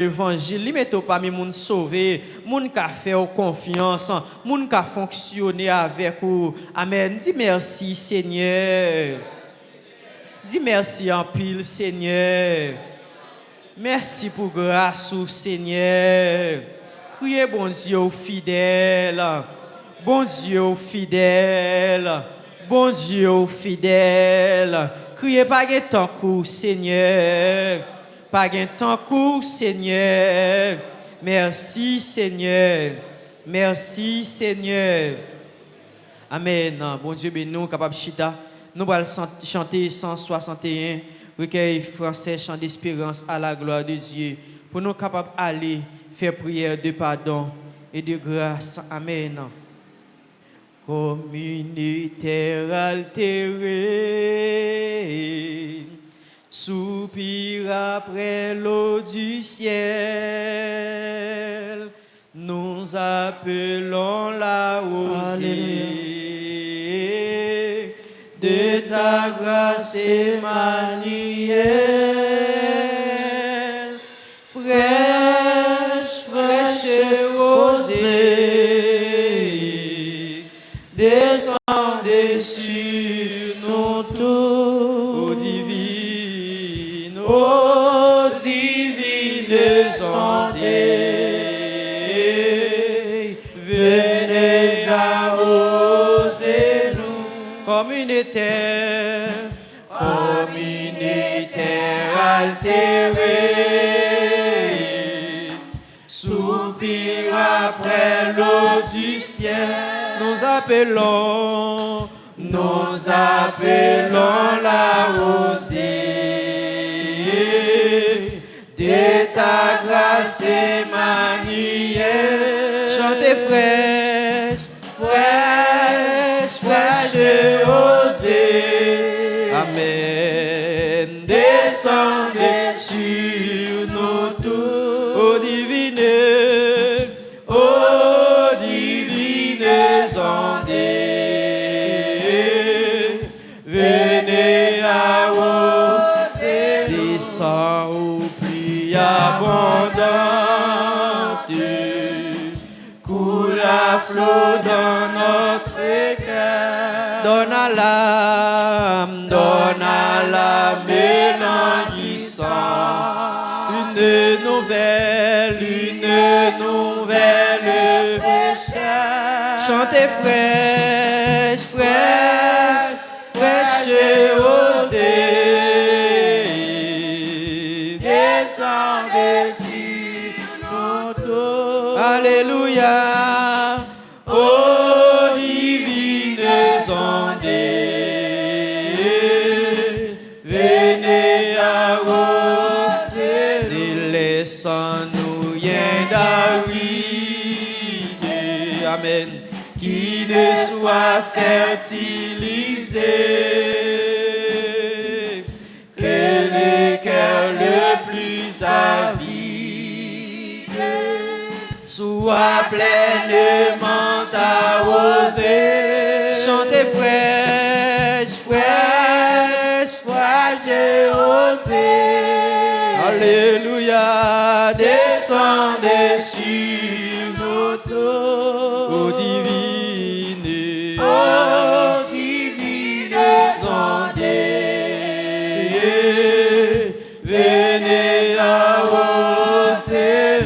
Évangile, li metto parmi moun sauvé, moun ka fait confiance, moun ka fonctionner avec ou. Amen. Dis merci Seigneur. Dis merci en pile Seigneur. Merci pour grâce ou Seigneur. Criez bon Dieu fidèle. Bon Dieu fidèle. Bon Dieu fidèle. Criez pas de temps court Seigneur. Pas de temps court, Seigneur. Merci, Seigneur. Merci, Seigneur. Amen. Bon Dieu, béni nous, capable chita. Nous allons chanter 161, recueil français, chant d'espérance à la gloire de Dieu. Pour nous capables d'aller faire prière de pardon et de grâce. Amen. Communitaire altéré. Soupir après l'eau du ciel, nous appelons la rosée de ta grâce Emmanuel, fraîche, fraîche rosée, descendez sur nous tous, ô divine, ô divine sondée, venez arroser nous comme une terre altérée, soupir après l'eau du ciel, nous appelons la rosée de ta grâce Emmanuel. Chantez fraîche, fraîche, fraîche rosée. Amen. Descendez sur nous tous, ô divine ondée. Venez arroser, descend au plus abondante, coule à flot dans notre cœur. Donne à l'âme élanguissante une nouvelle pécheur. Chantez fraîche, fraîche, fraîche rosée, descendez sur nous tous. Alléluia. Ô divines ondées, venez arroser, laissons-nous rien d'aride. Amen. Qui ne soit fertilisé, que le cœur le plus avide soit pleinement arrosé. Chantez fraîche, fraîche, fraîche rosée. Alléluia. Descendez sur nous tous, ô divine ondée. Venez arroser,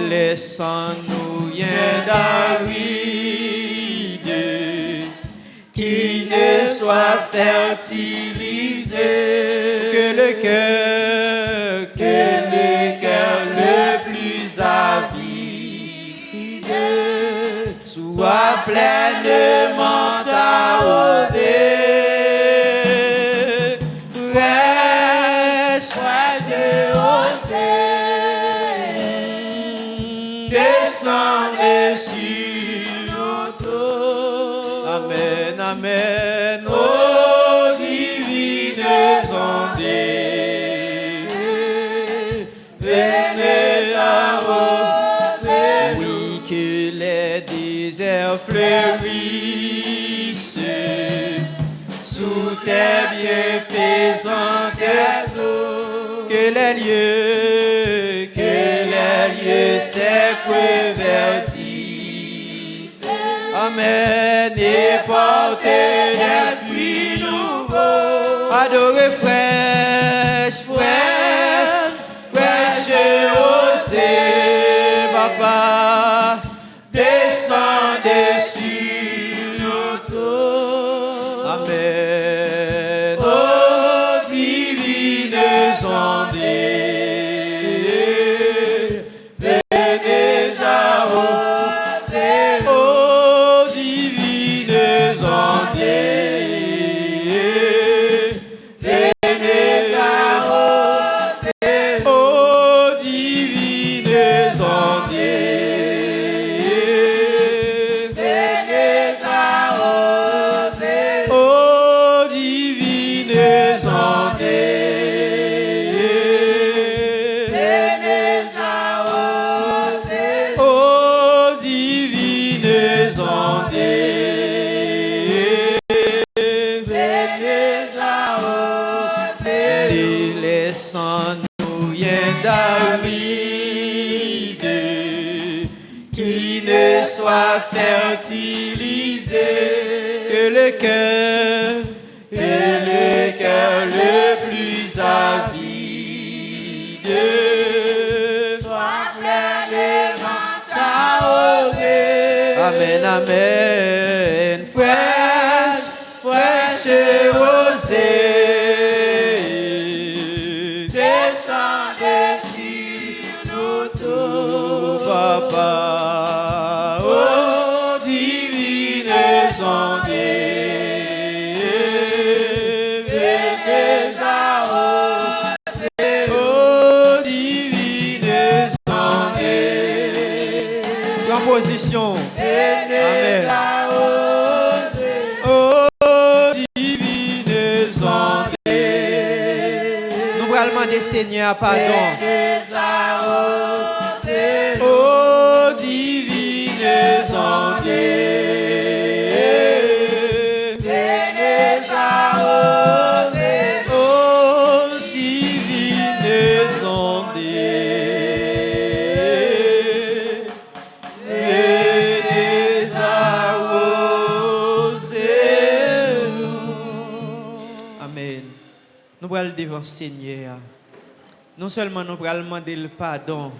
laissons-nous rien d'aride, qui ne soit fertilisé, que le cœur le plus avide soit pleinement arrosé. Fraîche, fraîche rosée, descendez sur nous tous. Amen, amen. Ô divines ondées, venez arroser. Oui, que les déserts fleurissent sous tes bienfaisantes eaux, que les lieux lieux s'est converti. Amen, et porter des fruits nouveaux. Adorez fraîche, fraîche, fraîche rosée, papa, descendez sur nous tous. Amen, oh divines ondées, venez arroser, oh divines ondées, venez arroser, oh divines ondées, venez arroser, oh divines ondées, venez arroser, oh divines ondées, venez arroser, délaissons-nous rien d'aride qui ne soit fertilisé, que le cœur le plus avide soit plein d'évents arrosés. Amen, amen. Fraîche, fraîche rosée, descendez sur nous tous, papa, oh divines ondées, venez arroser, oh divines ondées. Prends position. Amen. Oh divines ondées, nous allons demander Seigneur pardon. Oh divines ondées, venez arroser, oh divines ondées, venez arroser. Amen. Nous allons devant le Seigneur. Non seulement nous allons demander le pardon.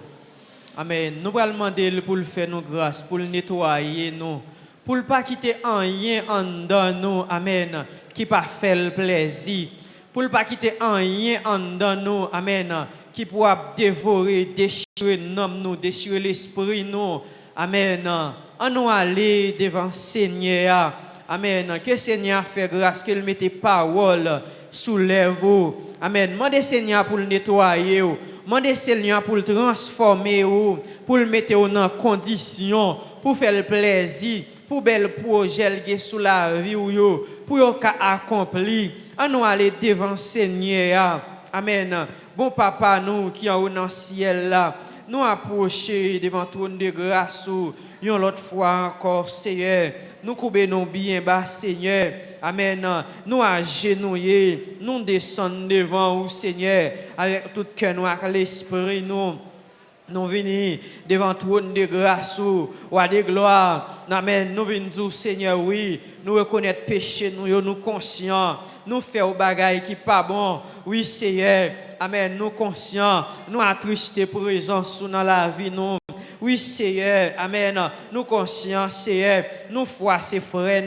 Amen. Nous allons demander pour le faire nous grâce, pour le nettoyer nous, pour ne pas quitter rien en dedans nous. Amen. Qui pas fait le plaisir. Pour ne pas quitter rien en dedans nous. Amen. Qui pourra dévorer, déchirer nous, déchirer l'esprit nous. Amen. En nous aller devant le Seigneur. Amen. Que le Seigneur fait grâce, qu'il mette parole sous lèvres. Amen. Demandez Seigneur pour le nettoyer. Demandez Seigneur pour le transformer, pour le mettre en condition, pour faire le plaisir, pour bel projet sous la vie, pour accomplir. À nous aller devant Seigneur. Amen. Bon papa, nous qui sommes dans le ciel là, nous approcher devant le trône de grâce, une autre fois encore, Seigneur. Nous coupons bien bas, Seigneur. Amen. Nous agenouiller, nous descendons devant vous, Seigneur, avec tout cœur noir, l'esprit, nous venons devant le trône de grâce, ou de gloire. Amen. Nous venons dire, Seigneur, oui, nous reconnaître péché, nous conscients, nous faire des bagailles qui pas bon. Oui, Seigneur. Amen. Nous conscients, nous attristés présence dans la vie, nous. Oui, Seigneur, amen. Nous conscients, Seigneur, nous foi ses frères,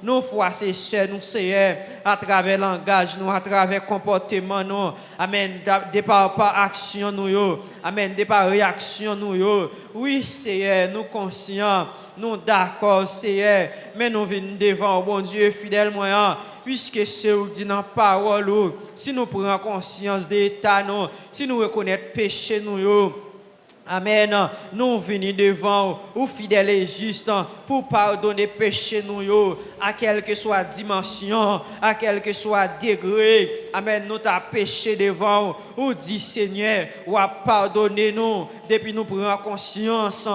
nous foi ses sœurs, nous, Seigneur, à travers le langage, nous, à travers le comportement, nous, amen, de par action, nous, amen, de par réaction, nous, oui, Seigneur, nous conscients, nous d'accord, Seigneur, mais nous venons devant, bon Dieu, fidèle moyen, puisque c'est vous dit dans la parole, si nous prenons conscience de l'état, si nous reconnaissons péché, nous, amen. Nous venons devant vous, fidèles et justes, pour pardonner péché nous, à quelle que soit dimension, à quel que soit degré. Amen. Nous t'avons péché devant vous, dit Seigneur, ou à pardonner nous, depuis nous prenons conscience,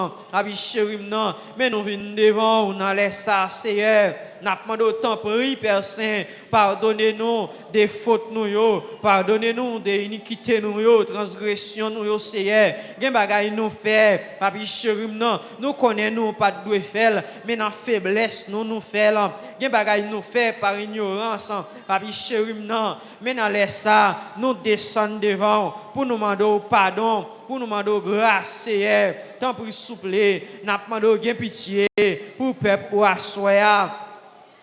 mais nous venons devant vous, dans les Seigneur. N'a demandé au temps pris, Père Saint, pardonnez-nous des fautes nous yo, pardonnez-nous des iniquités nous yo, transgressions nous yo, Seigneur. Gen bagay nous fait, papi chéri non, nous connaissons pas de doué faire, mais dans faiblesse nous fait là. Gen bagay nous fait par ignorance, papi chéri non, mais dans les ça, nous descendons devant pour nous demander pardon, pour nous demander grâce, Seigneur. Tant pis souple, n'a demandé gen pitié pour peuple ou assoya.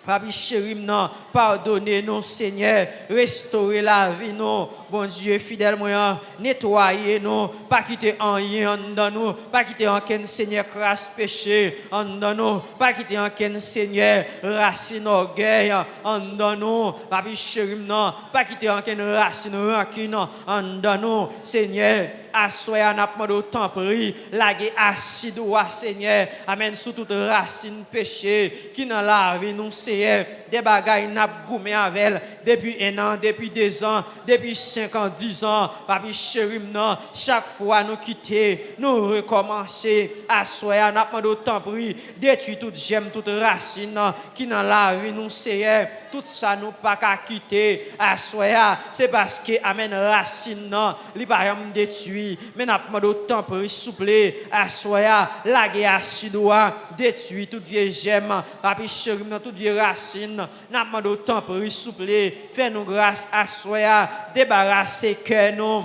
Papi chéri, non, pardonnez-nous, Seigneur, restaurez la vie, nous, bon Dieu, fidèle, moi, nettoyez-nous, pas quitter en rien dans nous, pas quitter en quel Seigneur crasse péché en nous, pas quitter en quel Seigneur racine orgueil en nous, papi chéri, non, pas quitter en quel racine rancune en nous, Seigneur. Assoya n'a pas de temps pris, laguer acide Seigneur, amen sous toute racine péché qui dans la vie nous Seigneur, des bagailles n'a goumé avec depuis 1 an, depuis 2 ans, depuis 5 ans, 10 ans, papi chéri non, chaque fois nous quitter, nous recommencer, assoya n'a pas de temps pris, détruire toute gemme, toute racine qui dans la vie nous Seigneur, tout ça nous pas qu'à quitter, assoya, c'est parce que amen racine non, li pas détruire. Mais n'a pas de temps pour souple, assoya, laguer acidoa, détruire toute vieille gemme, papi chéri, toute vieille racine, n'a pas de temps pour souple, fais nous grâce, assoya, débarrasser cœur nous.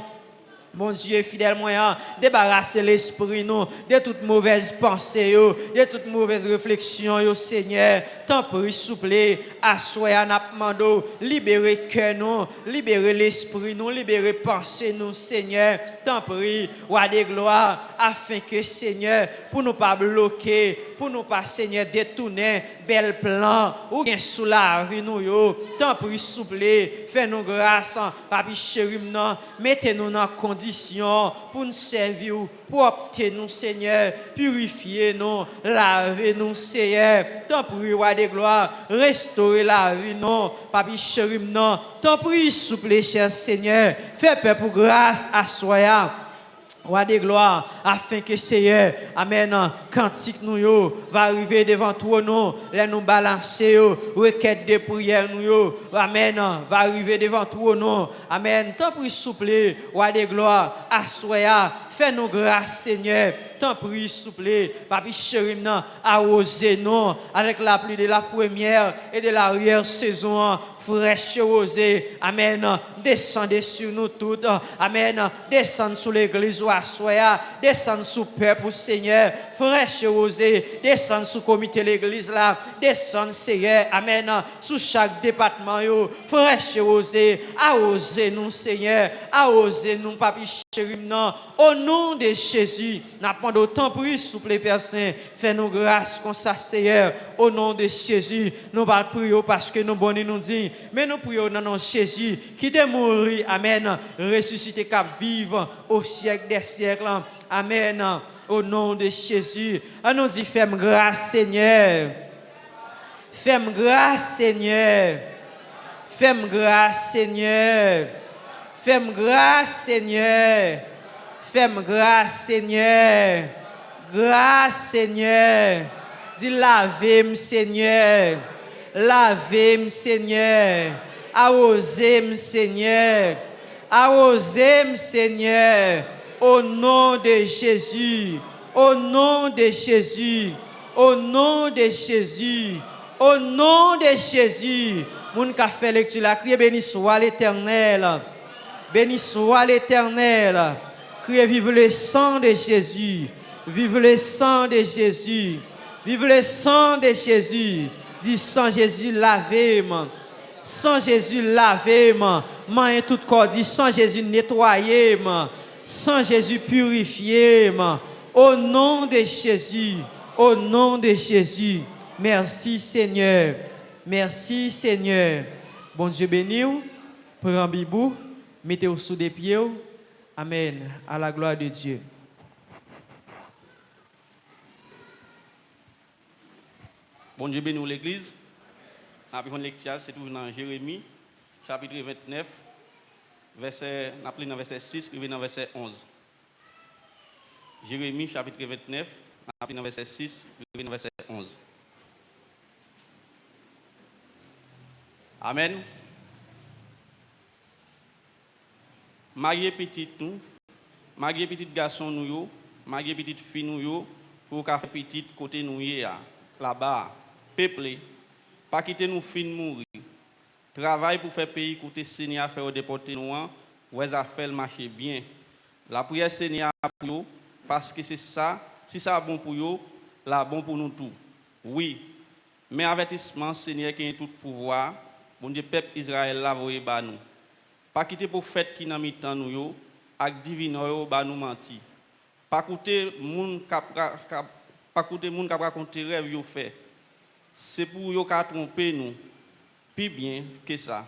Mon Dieu, fidèle moyen, débarrasser l'esprit nous de toute mauvaise pensée, de toute mauvaise réflexion, Seigneur. Tant pis, souple, assoya napmando, libérer cœur nous, libérer l'esprit nous, libérer pensée nous, Seigneur. Tant pis, roi de gloire, afin que, Seigneur, pour nous pas bloquer, pour nous pas, Seigneur, détourner, bel plan, ou bien sous la vie nous, tant pis, souple, fais-nous grâce, papi chéri, mettez-nous dans condition pour nous servir, pour opter nous, Seigneur, purifier nous, laver nous, Seigneur. Tant pis, roi de gloire, restaurer la vie, non, papi chéri, non. Tant pis, souple, cher Seigneur, fais paix pour grâce à soi. Roi de gloire, afin que Seigneur, amen, cantique nous va arriver devant toi, nous, les nous balancer, requête de prière nous, amen, va arriver devant toi, nous, amen, tant pis souple, roi de gloire, assoya, fais-nous grâce, Seigneur, tant pis souple, papi chéri, arrosez nous avec la pluie de la première et de l'arrière saison, fraîche rosée, amen, descendez sur nous toutes, amen, descendez sur l'église ou assoya, descendez sur peuple, Seigneur, fraîche rosée, descendez sur comité l'église là, descendez, Seigneur, amen, sous chaque département, fraîche rosée, arrosez nous, Seigneur, arrosez nous, papi chéri, au nom de Jésus, n'a pas de temps pour souple, Père Saint, fais-nous grâce comme ça, Seigneur, au nom de Jésus, nous pas prier parce que nous bonnes nous dit, mais nous prions dans nom de Jésus, qui est mort, amen, ressuscité, cap vivre au siècle des siècles, amen, au nom de Jésus, on nous dit, fais-moi grâce, Seigneur, fais-moi grâce, Seigneur, fais-moi grâce, Seigneur, fais-moi grâce, Seigneur, fais-moi grâce, Seigneur, grâce, Seigneur, dis lavez-moi, Seigneur, lavez-moi, Seigneur, arrosez-moi, Seigneur, arrosez-moi, Seigneur, au nom de Jésus, au nom de Jésus, au nom de Jésus, au nom de Jésus. Moun ka fait lecture la crier béni soit l'Éternel, béni soit l'Éternel, crier vive le sang de Jésus, vive le sang de Jésus, vive le sang de Jésus. Dis sang Jésus lavé-moi, sang Jésus lavé-moi, main tout corps, dis sang Jésus nettoyé-moi, sang Jésus purifié-moi, au nom de Jésus, au nom de Jésus. Merci Seigneur, merci Seigneur. Bon Dieu béni, prends bibou, mettez-vous sous des pieds. Amen, à la gloire de Dieu. Bon Dieu béni l'église. La première lecture, c'est tout dans Jérémie, chapitre 29, verset, dans verset 6, et dans verset 11. Jérémie, chapitre 29, dans verset 6, et dans verset 11. Amen. Marié petit nous, marié petit garçon nous yo, marié petite fille nous yo, pour qu'a fait petit côté nous là-bas, peuplé, pas quitter nous fin mourir. Travail pour faire pays côté Seigneur faire déporter nous, ouais ça fait le marché bien. La prière Seigneur pour yo, parce que c'est ça, si ça bon pour yo, là bon pour nous tous. Oui. Mais avertissement Seigneur qui a tout pouvoir, bon Dieu peuple Israël là voyez ba nous. Pas quitter pour fête qui nan mi-temps nous yo, ak divino yo ba nous menti. Pas écouter moun pas écouter moun k'ap raconter rêve yo fait. C'est pour yo ka tromper nous. Puis bien que ça.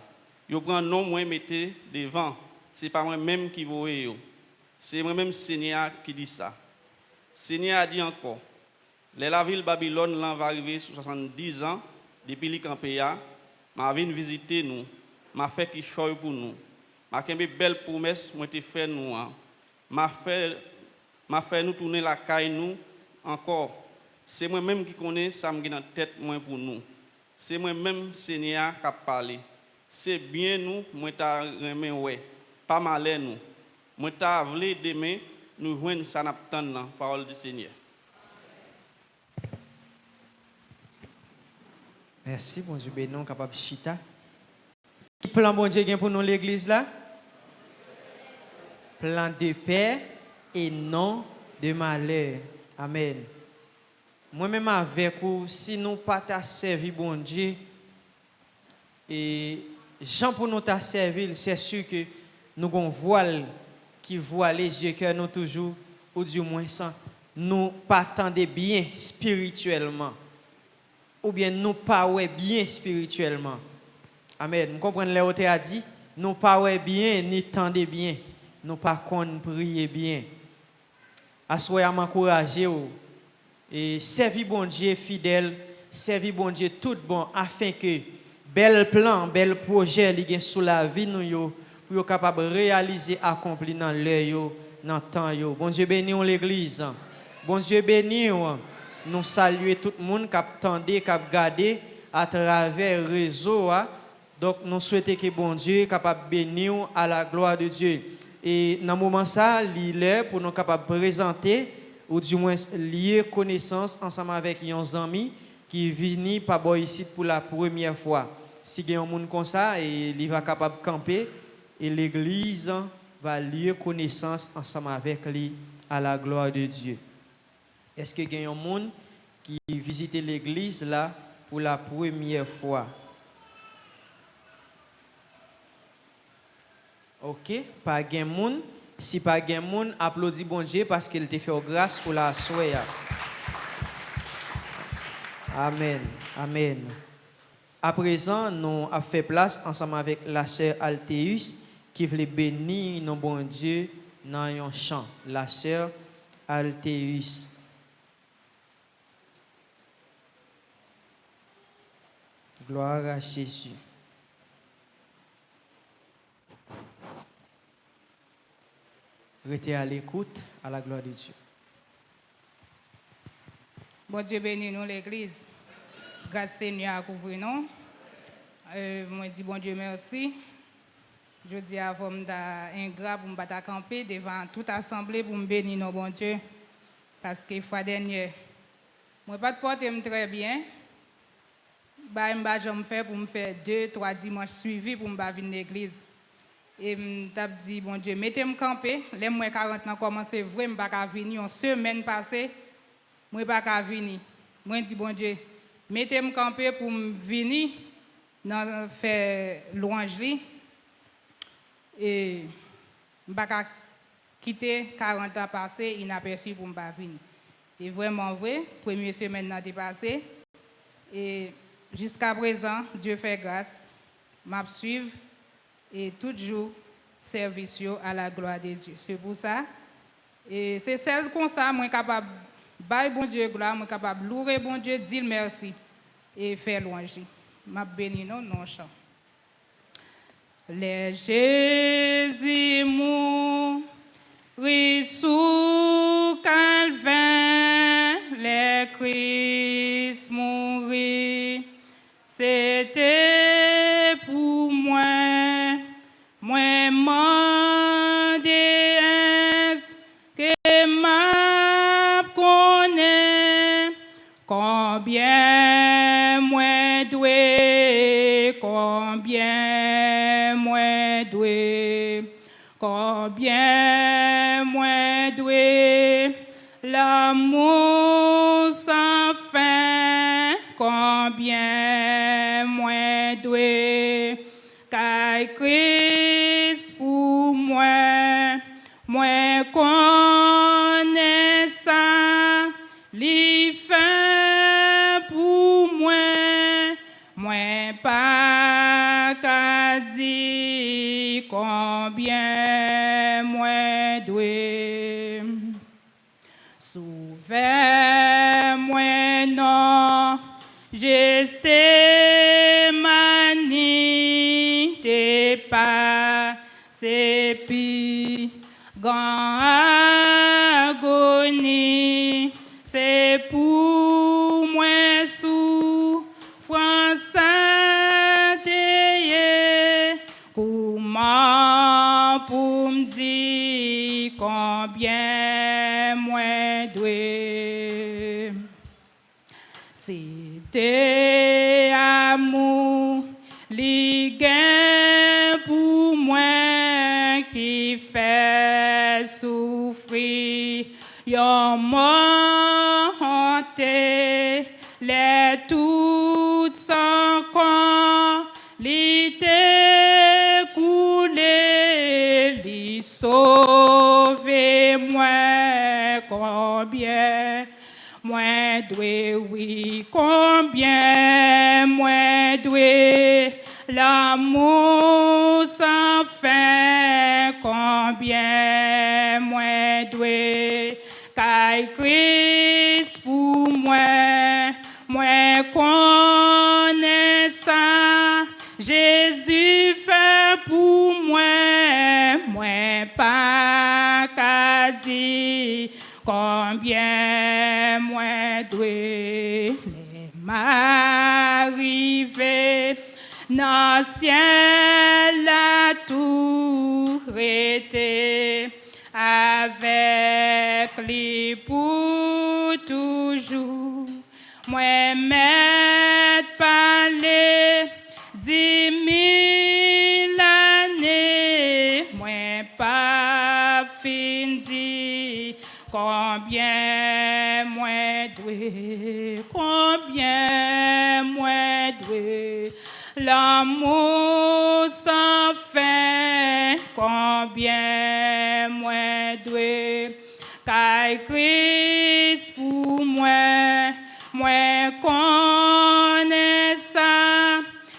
Yo prend non moi mettez devant, c'est pas moi même qui voye yo. C'est moi même Seigneur qui dit ça. Seigneur a dit encore, la ville Babylone là va arriver sur 70 ans depuis li campé a, m'a vinn visiter nous, m'a fait qui choy pour nous. M'a kembe belle promesse moi te fait nous, m'a fait nous tourner la caille nous encore. C'est moi même qui connais ça me dans tête moi pour nous. C'est moi même Seigneur qui a parlé. C'est bien nous moi ta remen ouais, pas malin nous. Moi ta vle demain nous joindre ça n'a dans parole du Seigneur. Merci, bon Dieu, béni, capable chita. Qui plan bon Dieu pour nous l'église là? Plan de paix et non de malheur. Amen. Moi-même avec vous, si nous pas t'a servi bon Dieu, et Jean pour nous t'a servi, c'est sûr que nous avons un voile qui voit les yeux que nous toujours, ou du moins sans, nous pas tendez bien spirituellement. Ou bien nous pas ouais bien spirituellement. Amen. Vous comprenez ce que a dit? Nous pas ouais bien ni tendez bien. Nous pas qu'on prier bien. Assoyez m'encourager et servir bon Dieu fidèle, servir bon Dieu tout bon afin que bel plan, bel projet li gen sous la vie nous yo pour yo capable réaliser accomplir dans l'heure yo, dans temps yo. Bon Dieu béni l'église. Bon Dieu béni nous saluer tout le monde qui attendait, qui regardé à travers le réseau. Donc, nous souhaitons que bon Dieu soit capable de bénir à la gloire de Dieu. Et dans ce moment, il est pour nous capables de présenter, ou du moins lier connaissance ensemble avec nos amis qui viennent par ici pour la première fois. Si il y a un monde comme ça, il va capable de camper et l'église va lier connaissance ensemble avec lui à la gloire de Dieu. Est-ce qu'il y a un monde qui visite l'église là pour la première fois? Ok, pas de monde. Si pas de monde, applaudis bon Dieu parce qu'il te fait grâce pour la soirée. Amen. Amen. À présent, nous avons fait place ensemble avec la sœur Altéus qui veut bénir nos bon Dieu dans un chant. La sœur Altéus. Gloire à Jésus. Restez à l'écoute, à la gloire de Dieu. Bon Dieu bénit nous l'église. Grâce Seigneur à couvrir nous. Moi dis bon Dieu merci. Je dis à vous ingrat pour me camper devant toute assemblée pour me bénir nous bon Dieu. Parce que fois dernière, moi pas de porter très bien. Je me fais pour me faire 2-3 dimanches suivis pour me venir à l'église. Et je dit, bon Dieu, mettez-moi camper. Les mois 40 ans commencé vraiment pas venir. Une semaine passée, moi pas venir. Moi dis bon Dieu, mettez-moi camper pour me venir dans faire louangerie. Et je pas quitter 40 ans passés, inaperçu pour me venir. Et vraiment vrai, première semaine n'a passé. Et jusqu'à présent, Dieu fait grâce, m'a suivre et toujours service à la gloire de Dieu. C'est pour ça. Et c'est celle comme ça, moi capable bailler bon Dieu gloire, moi capable louer bon Dieu, dire merci et faire louange. M'a béni non chant. Les Jésus mourit sous Calvaire, les Christ mourit, c'était pour Combien moins doué, combien moins doué, combien moins doué, l'amour sans fin, combien moins doué, car Christ pour moi, moi connaissant, li fait pour moi, moi pas qu'à dire combien moi doué. Souverain-moi non, j'étais mani, t'es pas, c'est pis, grand agonie, c'est pour moi souffrance sainte, comment pour me dire combien moi doué. C'était amour, li gain pour moi qui fait souffrir, yon monté, les toutes sans compte, li te coulé, li sauvé moi combien. Moi doué, oui, combien moi doué, l'amour sans fin, combien moi doué, car Christ pour moi, moi connaissant, Jésus fait pour moi, moi pas qu'à dire combien moi doué, les m'arriver dans ciel la tout été avec lui pour toujours. Moi m'être parlé 10 000 années, moi pas fini. Combien moi doué, combien moi doué, l'amour sans fin, combien moi doué, car Christ pour moi, moi connaissant,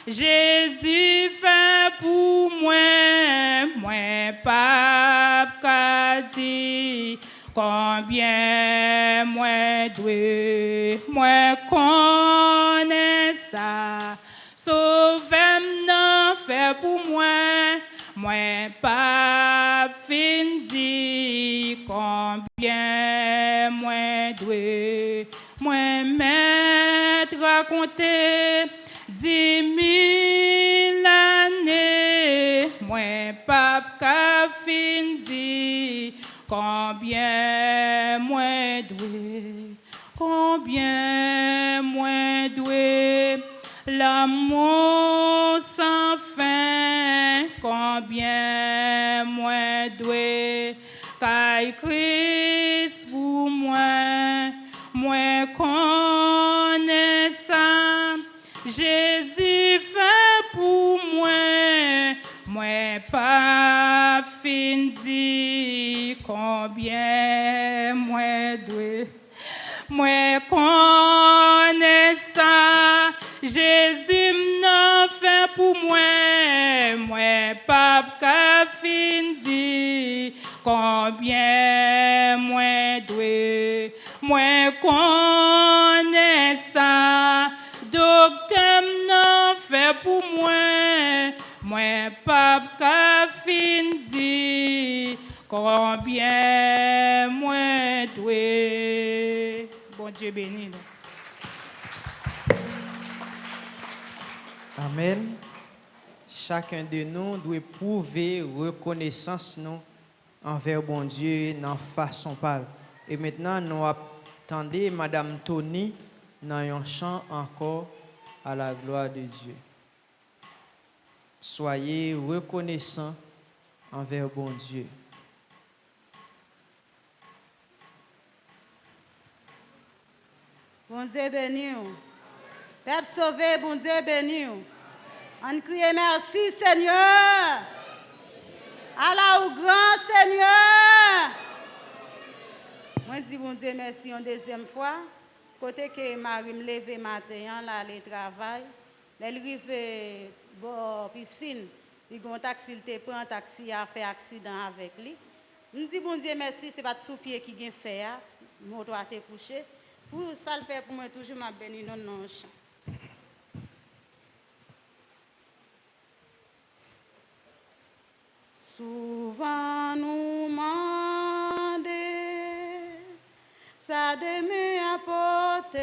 Jésus fait pour moi, moi pas qu'à dire. Combien moi doué, moi connais ça, sauve-moi, fait pour moi, moi pas fini. Combien moi doué, moi m'être raconté 10 000 années, moi pas qu'à fini. Combien moi doué, combien moi doué, l'amour sans fin, combien moi doué, car Christ pour moi, moi connaissant, Jésus fait pour moi, moi pas fini. Combien moi doué, moi connaissant, Jésus m'en fait pour moi, moi pas qu'à fini. Combien moi doué, moi connaissant, d'aucun m'en fait pour moi, moi pas qu'à fini. Combien moi doué. Bon Dieu béni. Amen. Chacun de nous doit prouver reconnaissance nous envers bon Dieu dans façon parle. Et maintenant nous attendons Madame Tony dans un chant encore à la gloire de Dieu. Soyez reconnaissants envers bon Dieu. Bon Dieu béni. Peuple sauvé, bon Dieu béni. On crie merci Seigneur. Allah ou grand Seigneur. Moi dis bon Dieu merci une deuxième fois. Côté que Marie me lever matin là aller travail. Elle arrive bon piscine. Il y a un taxi, il prend un taxi a fait accident avec lui. Je dis bon Dieu merci, c'est pas de sous-pied qui gagne fait moto a été couché. Pour ça le fait pour moi toujours m'a béni non non chant. Souvent nous mandons ça de apporter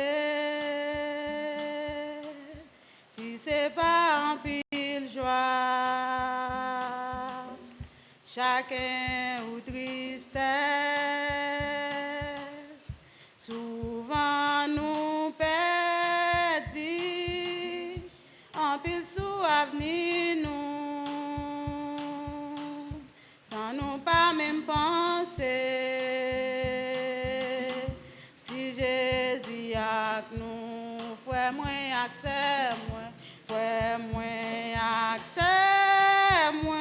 si c'est pas en pile joie chacun ou tristesse souvent nous perdons en pile sous avenir nous sans nous pas même penser si Jésus avec nous frère moi accès moi frère moi accès moi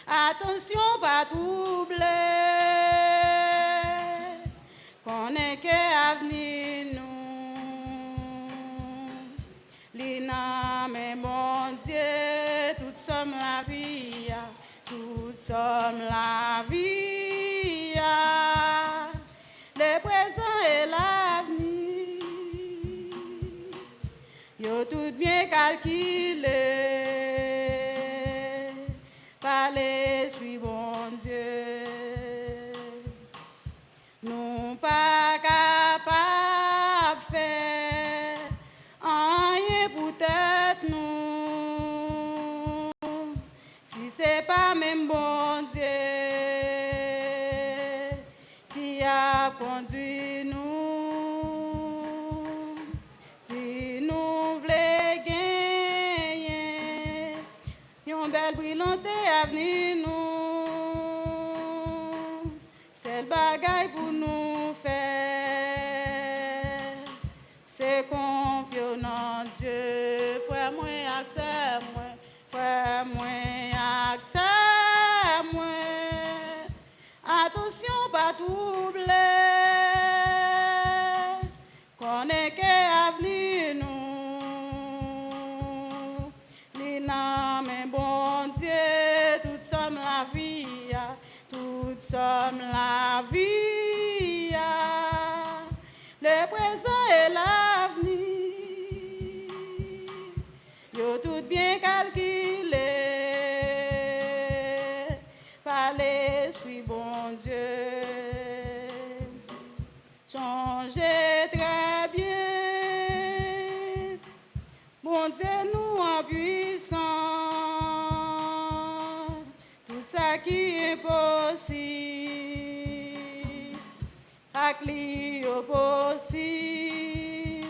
attention pas troubler qu'on est que avenir nous l'ina mais mon Dieu tout somme la vie tout somme la vie le présent et l'avenir yo tout bien calculé par l'esprit bon Dieu nous pas capables de faire rien pour tête nous si c'est pas même bon Dieu qui a conduit nous si nous voulons gagner une belle brillante avenir nous c'est le bagaille pour nous faire c'est confiance en Dieu frère moi accès moi frère moi accès moi attention pas troubler qu'on est que avenir nous l'ina mais bon Dieu tout somme la vie tout somme la vie le présent et l'avenir yo tout bien calculé par l'esprit bon Dieu changez très bien bon Dieu nous en puissant tout ça qui est possible avec lui possible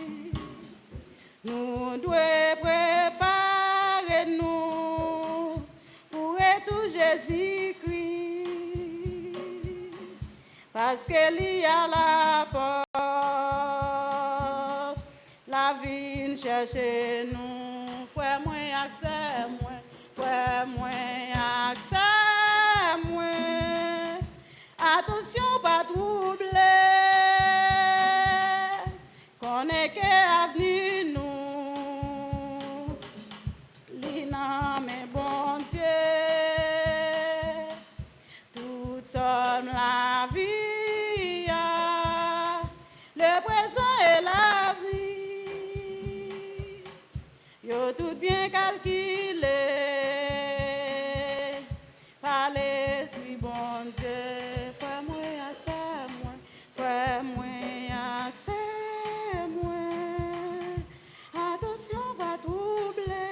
nous devons préparer nous pour tout Jésus-Christ parce qu'il y a la porte la vie chercher nous frère moi accès moi frère moi accès moi attention pas troubler qu'on est que avenir nous l'ina mais bon Dieu tout somme la vie le présent et l'avenir yo tout bien calculé par l'esprit bon Dieu frère moi accès moi frère moi accès moi attention pas troubler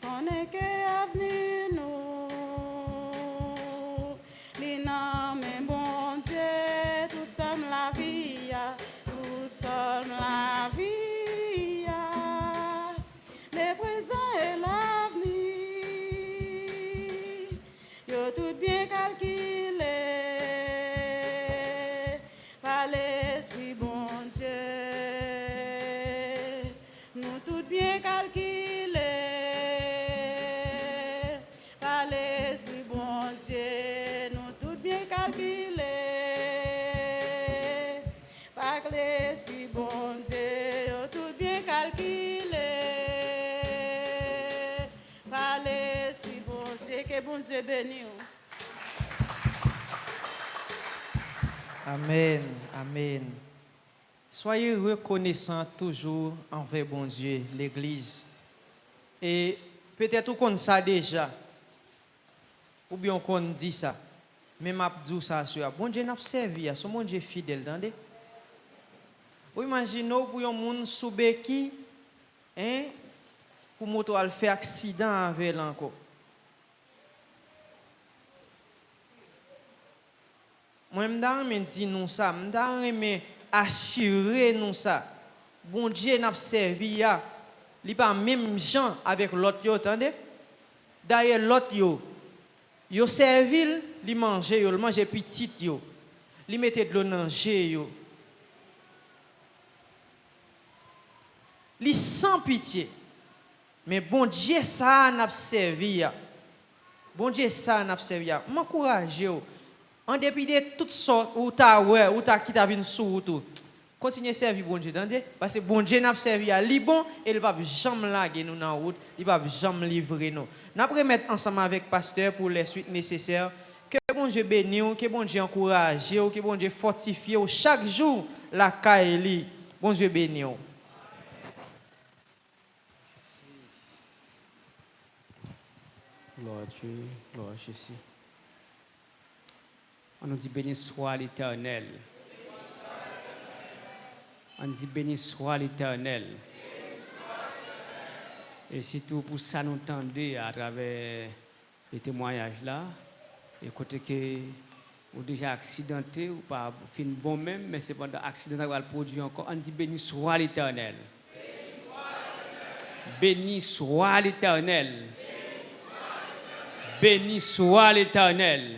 on est que avenir nous l'ina mais bon Dieu tout somme la vie avec l'Esprit bon Dieu, tout bien calculé. Par l'Esprit bon Dieu, que bon Dieu bénisse. Amen, amen. Soyez reconnaissants toujours envers bon Dieu, l'Église. Et peut-être qu'on ça déjà, ou bien qu'on dit ça, mais m'a dit ça sur bon Dieu n'a servi, son bon Dieu fidèle, entendez? Vous imaginez pour un monde sous béquille, hein, pour moto al faire accident avec l'encore. Moi me dit nous ça, me assurer nous ça. Bon Dieu n'a servi ya, li pas même gens avec l'autre yo, attendez? D'ailleurs l'autre yo servi, li manger yo, li manger petit yo. Li mette de l'eau dans yo. Li sans pitié. Mais bon Dieu ça n'a servi ya. Bon Dieu ça n'a servi ya. M'encourage yo. En dépit de toutes sortes ou ta ouais ou ta qui t'a vinn sous tout. Continuez à servir bon Dieu, entendez? Parce que bon Dieu n'a servi à li bon et il va jamais laguer nous dans route, il va jamais livrer nous. N'a remettre ensemble avec pasteur pour les suites nécessaires. Que bon Dieu bénisse, que bon Dieu encourage, que bon Dieu fortifie chaque jour la caille. Bon Dieu bénisse. Gloire à Dieu, gloire à Jésus. On nous dit béni soit l'Éternel. On dit béni soit l'Éternel. Et surtout pour ça nous entendez à travers les témoignages là, et côté que ou déjà accidenté ou pas fin bon même, mais c'est pendant accident va le produire encore. On dit béni soit l'Éternel. Béni soit l'Éternel. Béni soit l'Éternel.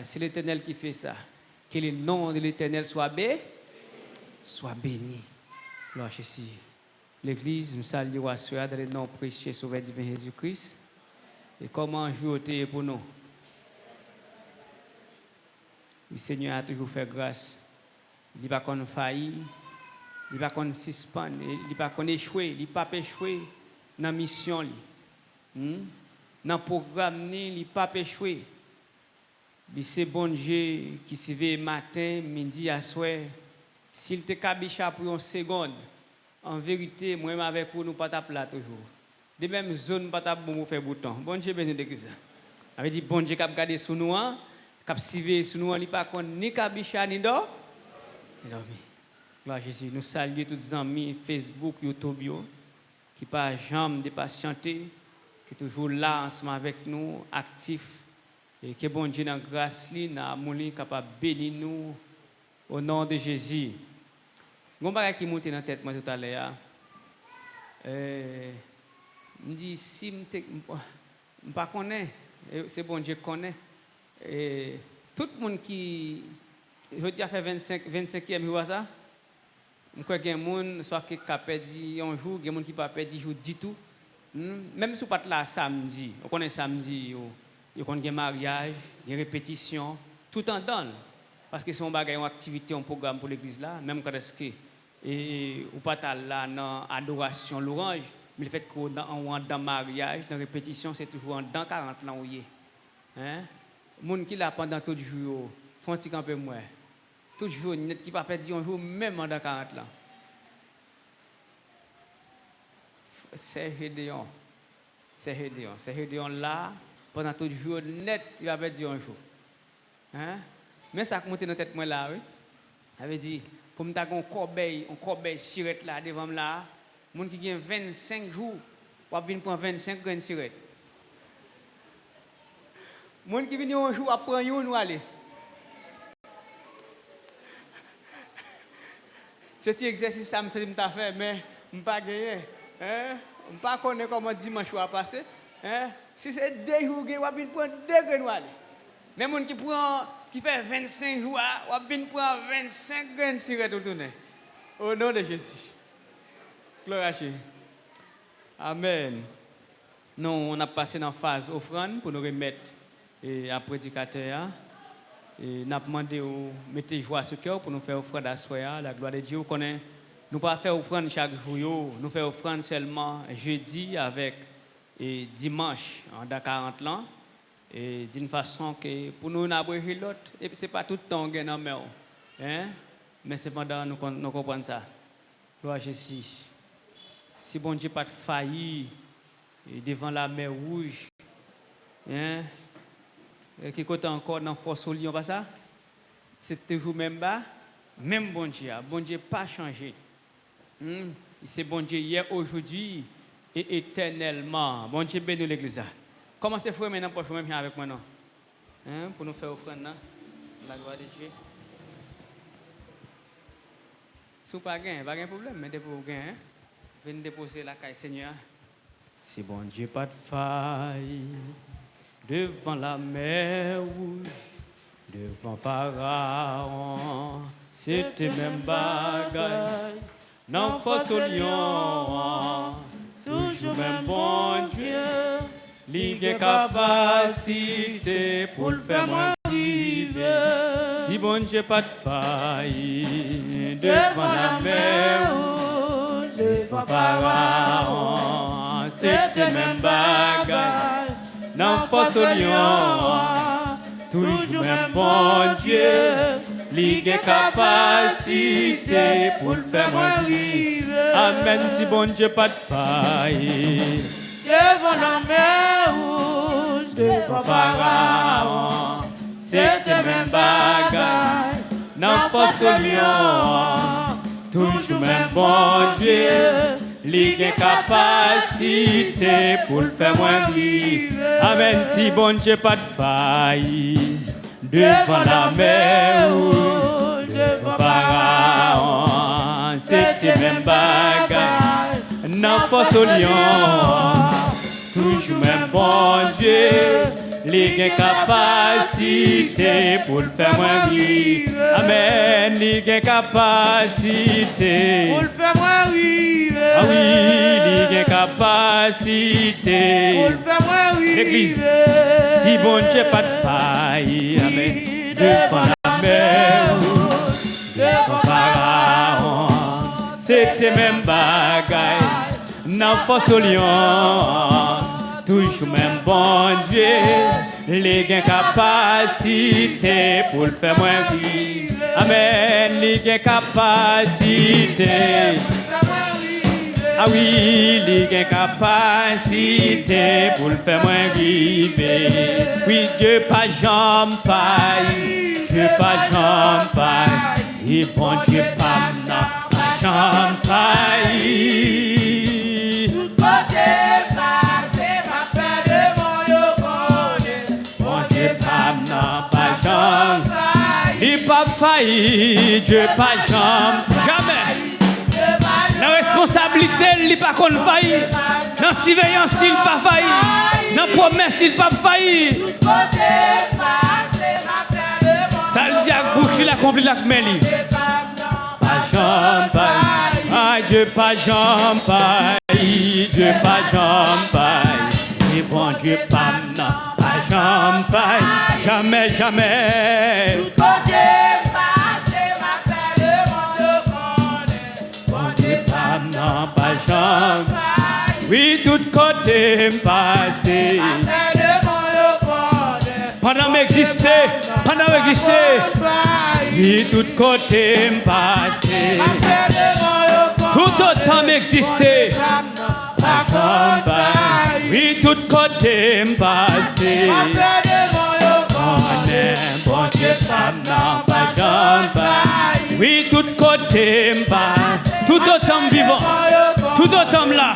C'est l'Éternel qui fait ça. Que le nom de l'Éternel soit béni. Gloire à Jésus. L'Église, nous saluons à soi dans le nom précieux Sauveur divin Jésus-Christ. Et comment jouer pour nous? Le Seigneur a toujours fait grâce. Il n'a pas qu'on failli, il n'a pas qu'on suspend, il n'a pas qu'on échoué, il n'a pas échoué dans la mission. Dans le programme, il n'a pas échoué. C'est bon Dieu qui se veille matin, midi, à soir. S'il te cabicha pour une seconde, en vérité, moi avec vous, nous pas là toujours. De même zone pas ta bon faire bouton. Bon Dieu béni de ça. Avait dit bon Dieu qui a gardé sous nous, qui a suivi sous nous, il pas kon ni cabicha ni d'or. Gloire à Jésus. Nous saluons tous les amis Facebook, YouTube qui pas jamais de patienter, qui est toujours là ensemble avec nous, actifs. Et que bon Dieu dans grâce li na mouli capable bénir nous au nom de Jésus. Gon bagay qui monte dans tête moi tout à l'heure. Me dit si m'pas connaît, c'est bon Dieu connaît. Et tout le monde qui je a fait 25e jour ça. Je crois qu'il y a des gens soit qui a perdu un jour, il y a des gens qui pas perdu jour du tout. Même si pas là samedi, on connaît samedi il y a des mariages, des répétitions, tout en donne. Parce que c'est une activité, un programme pour l'église là, même quand est-ce que ou pas là dans adoration l'orange, mais le fait qu'on dans mariage, dans répétition, c'est toujours dans 40 ans où il est. Hein? Moun qui là pendant tout le jour, font un peu moins. Tout le jour, net qui pas perdu un jour même dans 40 ans. C'est Gédéon. C'est Gédéon là. Pendant tout le jour, net, il avait dit un jour. Hein? Mais ça a monté dans la tête, moi là, oui. Il avait dit, pour me faire un corbeil sirette là, devant là, les gens qui ont 25 jours, pour venir prendre 25 graines de sirette. Les gens qui viennent un jour, après un jour, aller. C'est un exercice ça, je me fait, mais je ne pas gagné. Hein? Je ne pas connaître comment dimanche va passer. Hein? Si c'est 2 jours, on va venir prendre 2 graines. Mais les gens qui fait 25 jours, on va venir prendre 25 graines de cigarette tout tourner. Au nom de Jésus. Gloire à Dieu. Amen. Nous, on a passé dans la phase offrande pour nous remettre à prédicateur. Et n'a demandé de mettre joie sur cœur pour nous faire offrande à soya. La gloire de Dieu connaît. Nous pas faire offrande chaque jour, nous faire offrande seulement jeudi avec et dimanche en 40 ans. Et d'une façon que pour nous n'abréger l'autre et c'est pas tout le temps gain en mer. Hein? Mais cependant nous comprenons ça. Gloire à Jésus. Si bon Dieu pas de failli devant la mer rouge, hein? Qui côté encore dans force au lion pas ça? C'est toujours même bas, même bon Dieu pas changé. C'est bon Dieu hier, aujourd'hui et éternellement. Bon Dieu bénit l'église. Comment c'est frère maintenant pour jouer même avec moi non? Hein? Pour nous faire offrande là. La gloire de Dieu. Si vous n'avez pas de problème, mais pour vous gagner, venez déposer la caille Seigneur. Si bon Dieu pas de faille, devant la mer rouge, devant Pharaon, c'était même bagaille. Non, force au lion, toujours même bon Dieu, ligue capacité pour le faire moins arriver. Si bon Dieu pas de faille, devant la mer rouge, devant Pharaon, c'était même bagaille. Non, force au lion, toujours même bon Dieu, ligue capacité pour le faire moins arriver. Amen, si bon Dieu pas de faille. Devant la mer rouge, devant Pharaon, c'était même bagaille. Non, force au lion, toujours même bon Dieu, ligue capacité pour le faire moins arriver. Amen, si bon Dieu pas de faille. Devant la mer rouge, devant Pharaon, c'était même bagaille. Non, force au lion, toujours même bon Dieu, ligue capacité pour le faire moins arriver. Amen, ligue capacité Pour le faire moins arriver. Ah oui, ligue capacité Pour le faire moins arriver. L'église, si bon Dieu pas de faille. Amen, devant la mer rouge, devant Pharaon, c'était même bagaille. Non, force au lion, toujours même bon Dieu, les gains capacité pour le faire moins vite. Amen, les gains capacité. Ah oui, les gains capacité pour le faire moins vivre. Oui, Dieu pas jambe paille, Dieu pas jambe paille, et bon Dieu pas jambe paille. Il pas failli, Dieu pas jamais. La responsabilité, il pas qu'on failli. Dans la surveillance, il pas failli. Dans la promesse, il pas failli. Ça le dit à bouche, il accomplit la mêlie. Pas jamais. Ah, Dieu pas jamais. Dieu pas jamais. Et bon Dieu pas jamais. Jamais, jamais. Non, pas jamais. Oui, tout côté passé. Pendant m'exister, pendant m'exister. Oui, tout côté passé. Tout autant m'exister. Pas jamais. Oui, tout côté passé. Bon Dieu, pas jamais. Oui, tout côté passé. Tout autant vivant, tout autant là.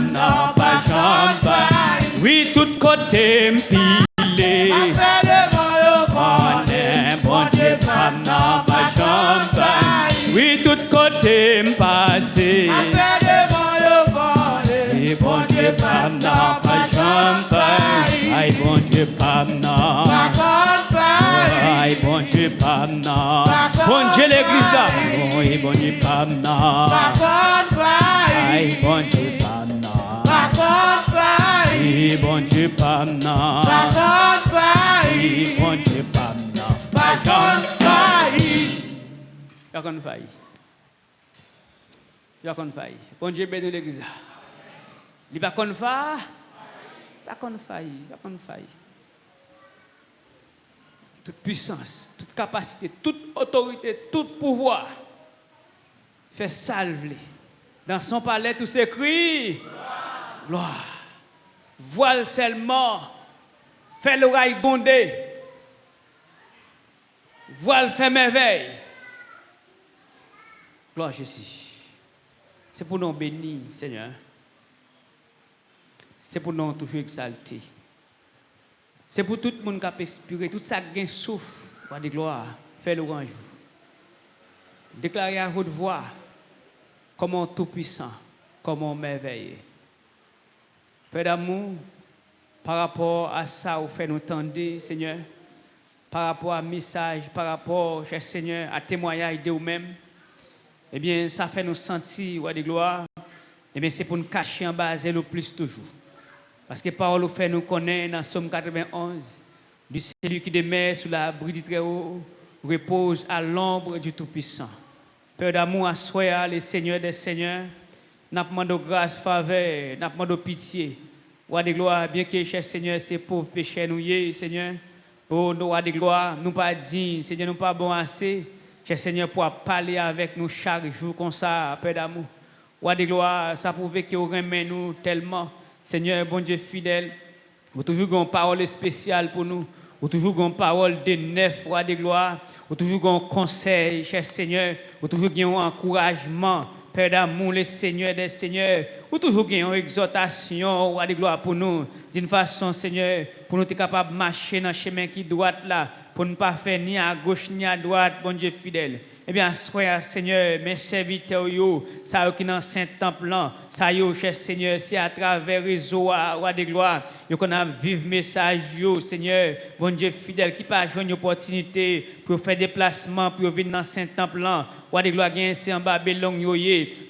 Non, pas jamais. Oui, tout côté pilé. Bon Dieu, non, pas jamais. Oui, tout côté passé. Et bon Dieu, non, pas jamais. Aïe, bon Dieu, non. Aïe, bon Dieu, non. Bon Dieu, l'église là. Oui, bon Dieu, non. Aïe, bon Dieu, non. Oui, bon Dieu, non. Oui, bon Dieu, non. pas qu'on faille. Pas qu'on faille. Bon Dieu bénit l'église. Il pas qu'on faille. Pas qu'on faille. Pas qu'on faille. Toute puissance, toute capacité, toute autorité, tout pouvoir. Fait salver. Dans son palais, tout s'écrit. Gloire. Voile seulement. Fait l'oreille bondée. Voile fait merveille. Gloire à Jésus. C'est pour nous bénir, Seigneur. C'est pour nous toujours exalter. C'est pour tout le monde qui a expiré, tout ça qui souffle, pour de gloire, faire le grand jour. Déclarer à haute voix, comment tout-puissant, comment merveilleux. Père d'amour, par rapport à ça, vous faites nous tendre, Seigneur, par rapport à message, par rapport, cher Seigneur, à témoignage de vous-même, eh bien, ça fait nous sentir, roi de gloire, eh bien, c'est pour nous cacher en bas, le plus toujours. Parce que parole nous fait nous connaître dans Somme 91, du celui qui demeure sous l'abri du Très-Haut, repose à l'ombre du Tout-Puissant. Père d'amour, assoya le Seigneur des Seigneurs, n'a pas de grâce, faveur, n'a pas de pitié. Roi de gloire, bien que, cher Seigneur, ces pauvres péchés nous y Seigneur. Oh, nous, roi de gloire, nous pas dignes, Seigneur, nous pas bon assez. Cher Seigneur, pour parler avec nous chaque jour comme ça, Père d'amour. Roi de gloire, ça prouve que vous aimez nous tellement. Seigneur, bon Dieu fidèle, vous toujours une parole spéciale pour nous. Vous toujours une parole de neuf, roi de gloire. Vous toujours un conseil, cher Seigneur. Vous toujours un encouragement, Père d'amour, le Seigneur des Seigneurs. Vous toujours une exhortation, roi de gloire pour nous. D'une façon, Seigneur, pour nous être capables de marcher dans le chemin qui doit là, pour ne pas faire ni à gauche ni à droite, bon Dieu fidèle. Eh bien, soyez, Seigneur, mes serviteurs, ça qui dans Saint-Temple, ça y cher Seigneur, c'est à travers les réseaux, roi de gloire, qu'on a vivre message, Seigneur, bon Dieu fidèle, qui pas jouer une opportunité pour faire des placements, pour venir dans Saint-Temple, roi de gloire, c'est en Babylone,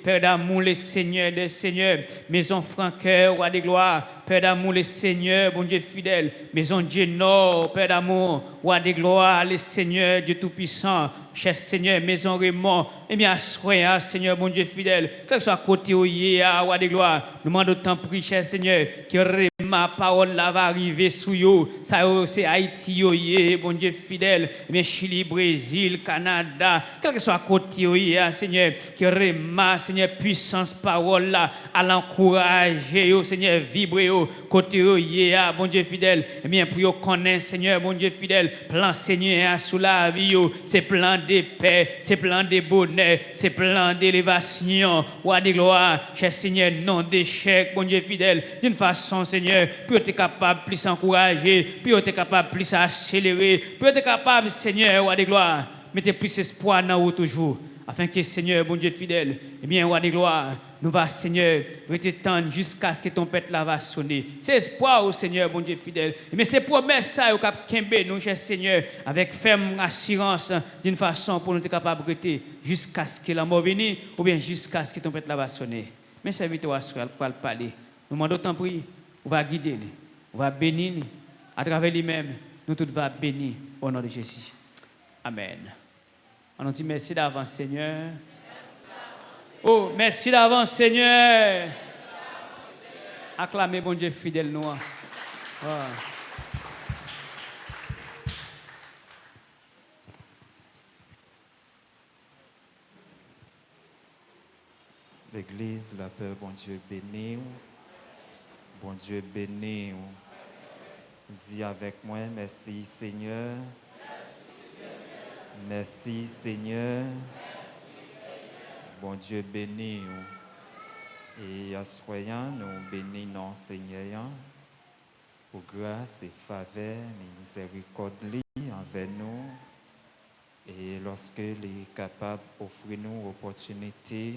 Père d'amour, le Seigneur des Seigneurs, maison Franqueur, roi de gloire, Père d'amour, le Seigneur, bon Dieu fidèle, maison Dieu Nord, Père d'amour, roi de gloire, le Seigneur, Dieu Tout-Puissant, cher Seigneur, maison Raymond, eh bien, soyez, Seigneur, bon Dieu fidèle, quel que soit côté où il y a, roi de gloire, nous demandons autant prix, cher Seigneur, que ma parole là va arriver sous yo, ça c'est Haïti, bon Dieu fidèle, eh bien, Chili, Brésil, Canada, quel que soit côté où il y a, Seigneur, que ma, Seigneur, puissance parole là, à l'encourager, Seigneur, vibrer, côté où il y a, bon Dieu fidèle, eh bien, pour connaître, Seigneur, bon Dieu fidèle, plan Seigneur, sous la vie, c'est plan de paix, c'est plan de bonheur, c'est plan d'élévation, roi de gloire, cher Seigneur, non d'échec, bon Dieu fidèle, d'une façon, Seigneur, pour être capable de plus encourager, pour être capable de plus accélérer, pour être capable, Seigneur, roi de gloire, mettez plus espoir dans vous toujours, afin que, Seigneur, bon Dieu fidèle, eh bien, roi de gloire, nous va, Seigneur, rester tendre jusqu'à ce que ton pète là va sonner. C'est espoir au Seigneur, bon Dieu fidèle. Mais c'est promesse ça, au cap Kembe, nous, cher Seigneur, avec ferme assurance, d'une façon pour nous être capables de rester jusqu'à ce que la mort vienne, ou bien jusqu'à ce que ton pète là va sonner. Mes serviteurs pour le parler. Nous demandons tant prix, on va guider, on va bénir, à travers lui-même, nous tous va bénir au nom de Jésus. Amen. On nous dit merci d'avance, Seigneur. Oh, merci d'avance, Seigneur. Acclamez, bon Dieu fidèle, nous. L'Église, la paix, bon Dieu béni. Bon Dieu béni. Dis avec moi, merci Seigneur. Merci Seigneur. Bon Dieu béni. Et à soyant, nous bénissons Seigneur pour grâce et faveur, miséricorde envers nous. Et lorsque il est capable d'offrir nous opportunité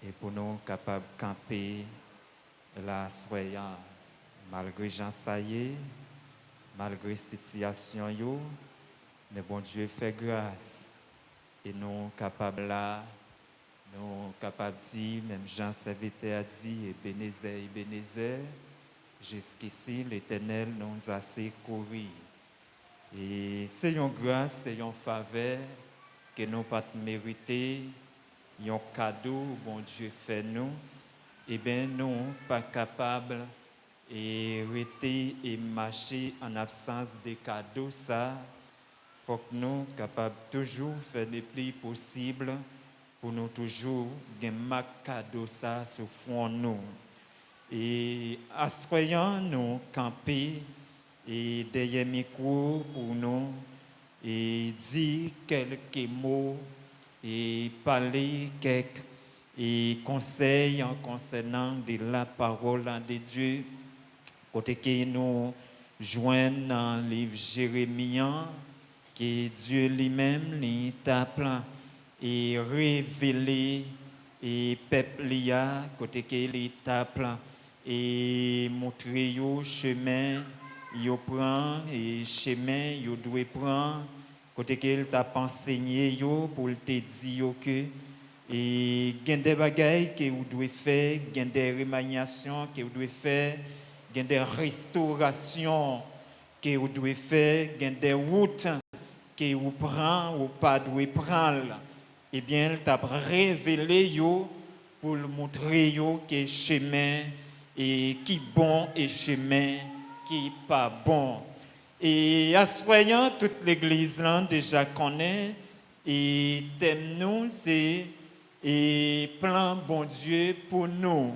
et pour nous capables de camper la soyant, malgré Jean Saillé, malgré situation yo, mais bon Dieu fait grâce et nous capables là. Nous capables de dire, même Jean serviteur a dit, Ebenezer, jusqu'ici l'Éternel nous a secourus. Et c'est une grâce, c'est une faveur que nous pas mérité, un cadeau, bon Dieu fait nous, eh bien, nous pas capables et rester et marcher en absence de cadeaux, ça, faut que nous capables toujours faire le plus possible pour nous toujours gagner cadeau ça sur fond nous. Et assoyons nous camper et derrière micro pour nous et dire quelques mots et parler quelques conseils en concernant de la parole de Dieu. Côté que nous joignent dans le livre Jérémie, que Dieu lui-même t'appelle et révélé et peuple lia côté que l'étape et montrer yo chemin yo prend et chemin yo doit prendre côté qu'il t'a enseigné yo pour te dire que et gen des bagailles que vous devez faire, gen des remaniations que vous devez faire, gen des restaurations que vous devez faire, gen des routes que vous prenez ou pas devez prendre. Eh bien, il t'a révélé yo pour montrer yo que chemin et qui bon et chemin qui pas bon. Et assoyant toute l'église là déjà connaît et thème nous c'est et plan bon Dieu pour nous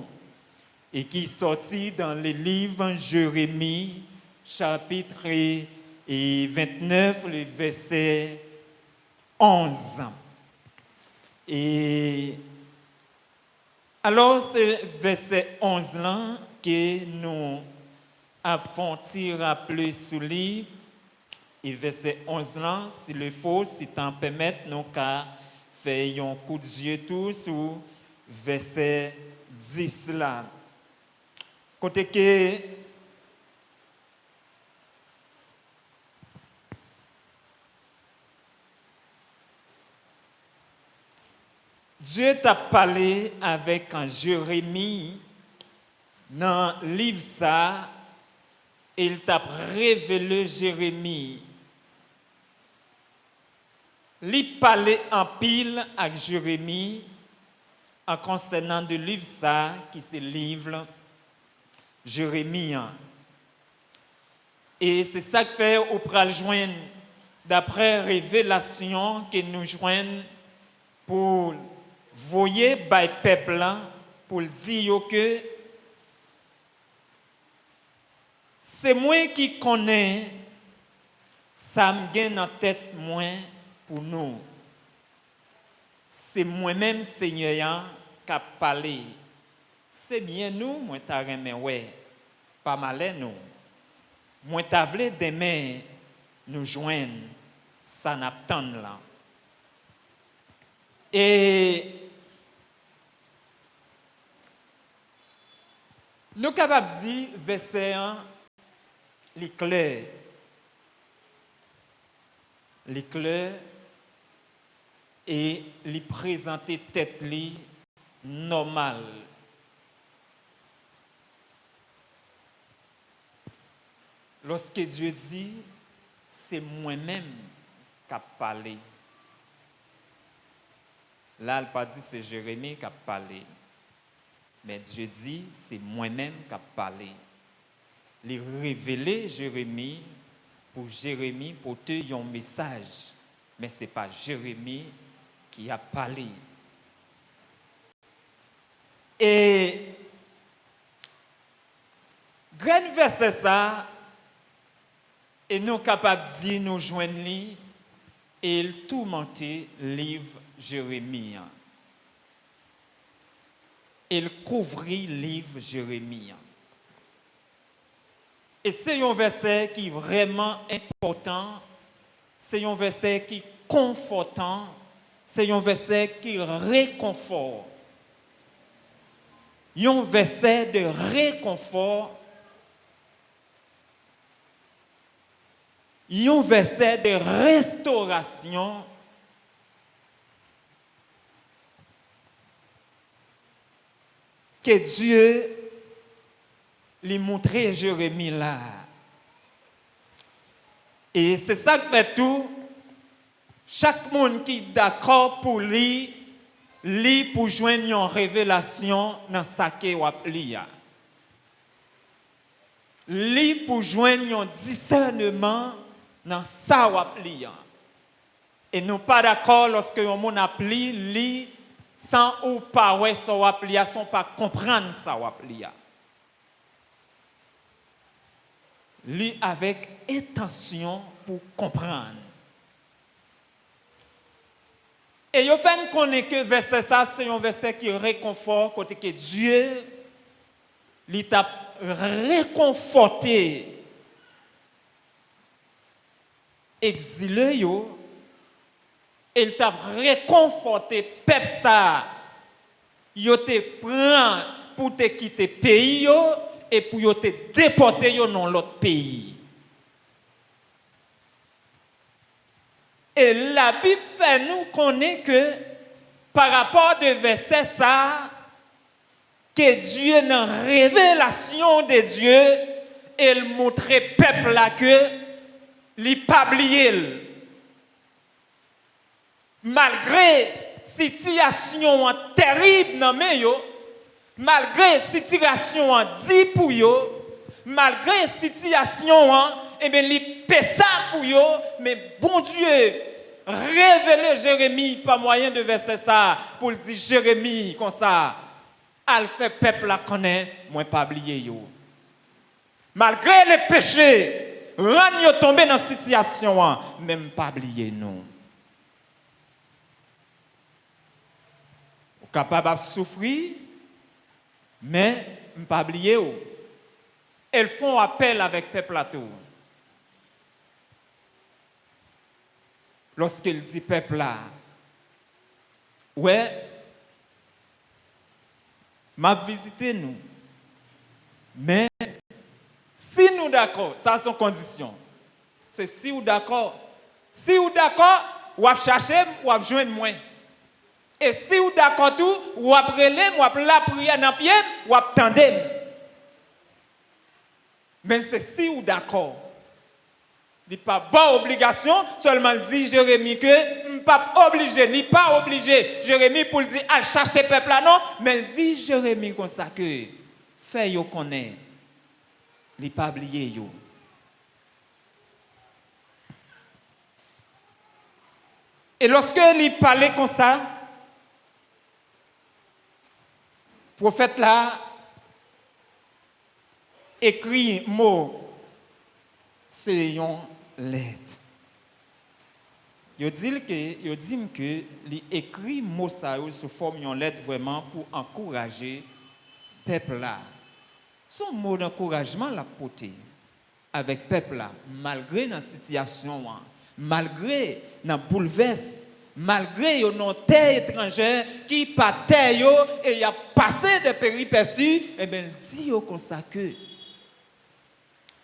et qui sorti dans le livre Jérémie chapitre 29 le verset 11. Et alors, c'est verset 11 là que nous avons rappelé sous lui. Et verset 11 là, s'il le faut, si t'en permets, nous qu'à faire un coup de yeux tout sur verset 10 là. Côté que Dieu t'a parlé avec un Jérémie dans le livre ça, et il t'a révélé Jérémie. Il parlait en pile avec Jérémie en concernant le livre ça, qui c'est le livre Jérémie. Et c'est ça que fait au pral joindre, d'après révélation que nous joignons pour voyer by peuple pour dire que c'est moi qui connais ça me gagne en tête moins pour nous. C'est moi-même Seigneur qui a parlé. C'est bien nous, moi t'a remet ouais, pas mal nous. Moi t'a vle demain nous joindre ça n'attend là. Et nous sommes capables de dire, verset 1, l'éclair. L'éclair et lui présenter tête li normale. Lorsque Dieu dit, c'est moi-même qui a parlé. Là, il n'a pas dit c'est Jérémie qui a parlé. Mais Dieu dit, c'est moi-même qui a parlé. Il a révélé Jérémie pour te un message. Mais ce n'est pas Jérémie qui a parlé. Et, grand verset ça, et nous capables de dire, nous joignons, et il tourmentait le livre Jérémie. Il couvrit le livre Jérémie. Et c'est un verset qui est vraiment important, c'est un verset qui est confortant, c'est un verset qui réconforte. Un verset de réconfort, un verset de restauration, que Dieu lui montrait Jérémie là. Et c'est ça que fait tout. chaque monde qui est d'accord pour lui pour joindre une révélation dans sa qui lia. Lui pour joindre un discernement dans sa lia. Et nous pas d'accord lorsque on monde appli lui sans ou pas ouais sa lia, sans pas comprendre sa lia. Lui avec intention pour comprendre. Et il fait connaître que verset ça, c'est un verset qui réconforte, côté que Dieu, il t'a réconforté, exilé yo, et il t'a réconforté, peuple ça, yo te prend pour te quitter pays yo, et pour yo te déporter yo dans l'autre pays. Et la Bible fait nous connaître que par rapport de verset ça, que Dieu dans la révélation de Dieu, il montrait peuple là que il pas oublié. Malgré situation terrible dans mes yo, malgré situation dit pour yo, malgré situation et bien il paie ça pour yo, mais bon Dieu révélé Jérémie par moyen de verset ça pour le dire Jérémie comme ça al fait peuple la connaît moi pas oublier yo. Malgré les péchés, rend yo tomber dans situation même pas oublier nous. Ou capable de souffrir mais pas oublier ou. Elles font appel avec peuple la tout. Lorsqu'il dit peuple là, ouais, m'a visité nous. Mais si nous d'accord, ça sont conditions. C'est si vous d'accord. Si vous d'accord, ou à chercher, ou à joindre moi. Et si vous d'accord tout, ou à prêler, ou à la prière dans pied, ou à tendre. Mais c'est si vous d'accord. Il n'y a pas bonne obligation, seulement dit Jérémie que je pas obligé, ni pas obligé. Jérémie pour le dire, à chercher le peuple là, non, mais il dit Jérémie comme ça que, fait yo connaît, il pas oublié yo. Et lorsque il parlait comme ça, le prophète là, écrit mot, c'est une lettre. Il dit que il écrit mot ça sous forme une lettre vraiment pour encourager le peuple là. Son mot d'encouragement l'a porté avec le peuple là, malgré la situation, malgré le bouleverse, malgré une terre étrangère qui pas terre et il a passé des péripéties, et bien il dit comme ça que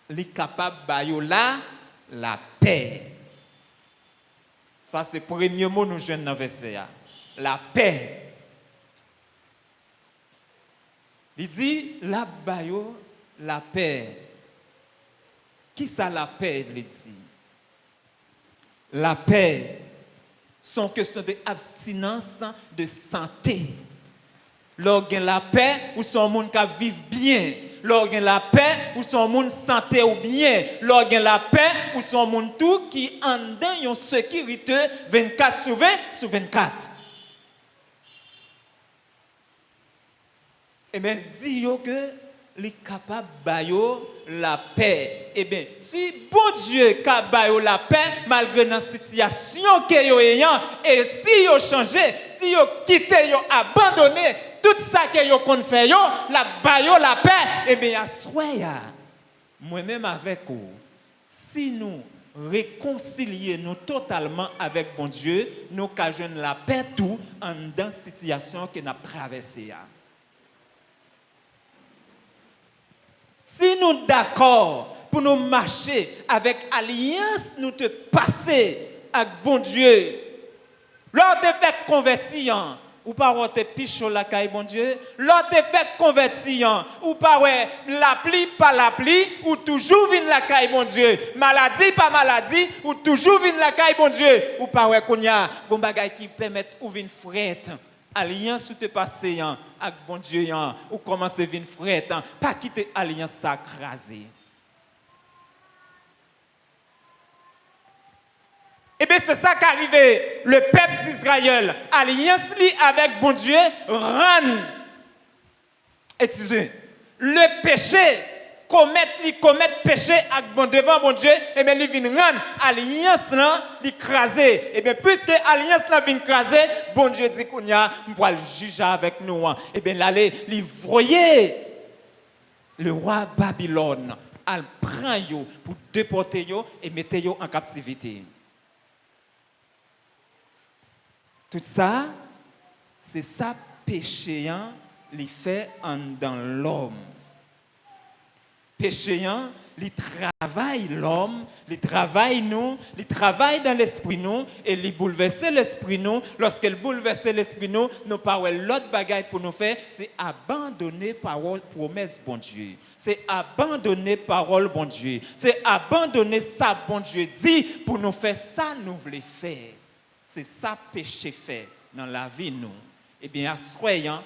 il est capable de là la paix. Ça, c'est le premier mot que nous jouons dans le verset. La paix. Il dit, la bayo, la paix. Qui ça la paix, il dit? La paix, sont question d'abstinence de santé. Lorsqu'il y a la paix, ou son monde qui vit bien. Lorsqu'il y a la paix, ou son monde santé ou bien. Lorsqu'il y a la paix, ou son monde tout qui en donne une sécurité 24/20/24. Et bien, dit que il est capable de la paix. Eh bien, si bon Dieu capable de la paix, malgré la situation que vous ayant, et si vous changez, si vous quittez, vous abandonnez, tout ça que vous avez fait, la paix, eh bien, moi-même avec vous, si nous réconcilions totalement avec bon Dieu, nous avons la paix tout en dans la situation que nous avons traversée. Si nous sommes d'accord pour nous marcher avec alliance, nous te passer avec bon Dieu, lors de faire convertir, ou pas ouais te pichot la caille bon Dieu, l'autre te fait convertir, ou pas ouais l'appli pas l'appli, ou toujours vinn la caille bon Dieu, maladie pas maladie, ou toujours vinn la caille bon Dieu, ou pas ouais qu'on y a gon bagay qui permet ou vinn frette. Alliance ou te passé avec bon Dieu ou commencer vinn frette, pas quitter alliance ça crasé. Et bien c'est ça qui arrivé, le peuple d'Israël, alliance li avec bon Dieu, rend, excusez, le péché, commettre péché devant bon Dieu, et bien il vient rendre alliance là, l'écraser. Et bien puisque alliance là vient écraser, bon Dieu dit qu'on y a, on va le juger avec nous. Et bien l'aller, il voyait le roi Babylone, al prend yo pour déporter yo et mettre yo en captivité. Tout ça, c'est ça péché li fait dans l'homme. Péché, il travaille l'homme, il travaille nous, il travaille dans l'esprit nous, et il bouleverse l'esprit nous. Lorsqu'il bouleverse l'esprit nous, nous parlons l'autre bagaille pour nous faire, c'est abandonner parole, promesse bon Dieu. C'est abandonner parole bon Dieu. C'est abandonner ça bon Dieu dit pour nous faire ça nous voulons faire. C'est ça péché fait dans la vie nous. Eh bien, soyons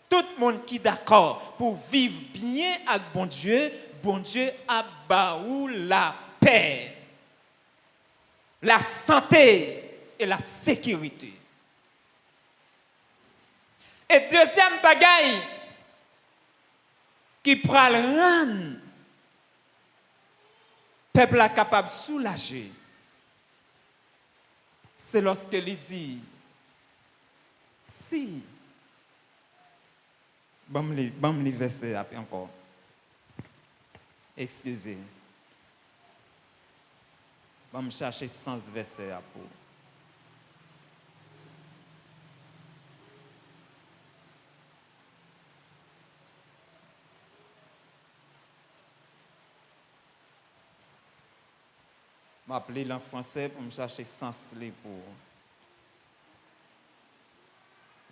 tout le monde qui est d'accord pour vivre bien avec bon Dieu a baou la paix, la santé et la sécurité. Et deuxième bagaille qui prend le rang, peuple est capable de soulager. C'est lorsque il dit, si, bon les verset après encore. Excusez. On va chercher 100 versets à pour. Je vais appeler en français pour me chercher sens les pour.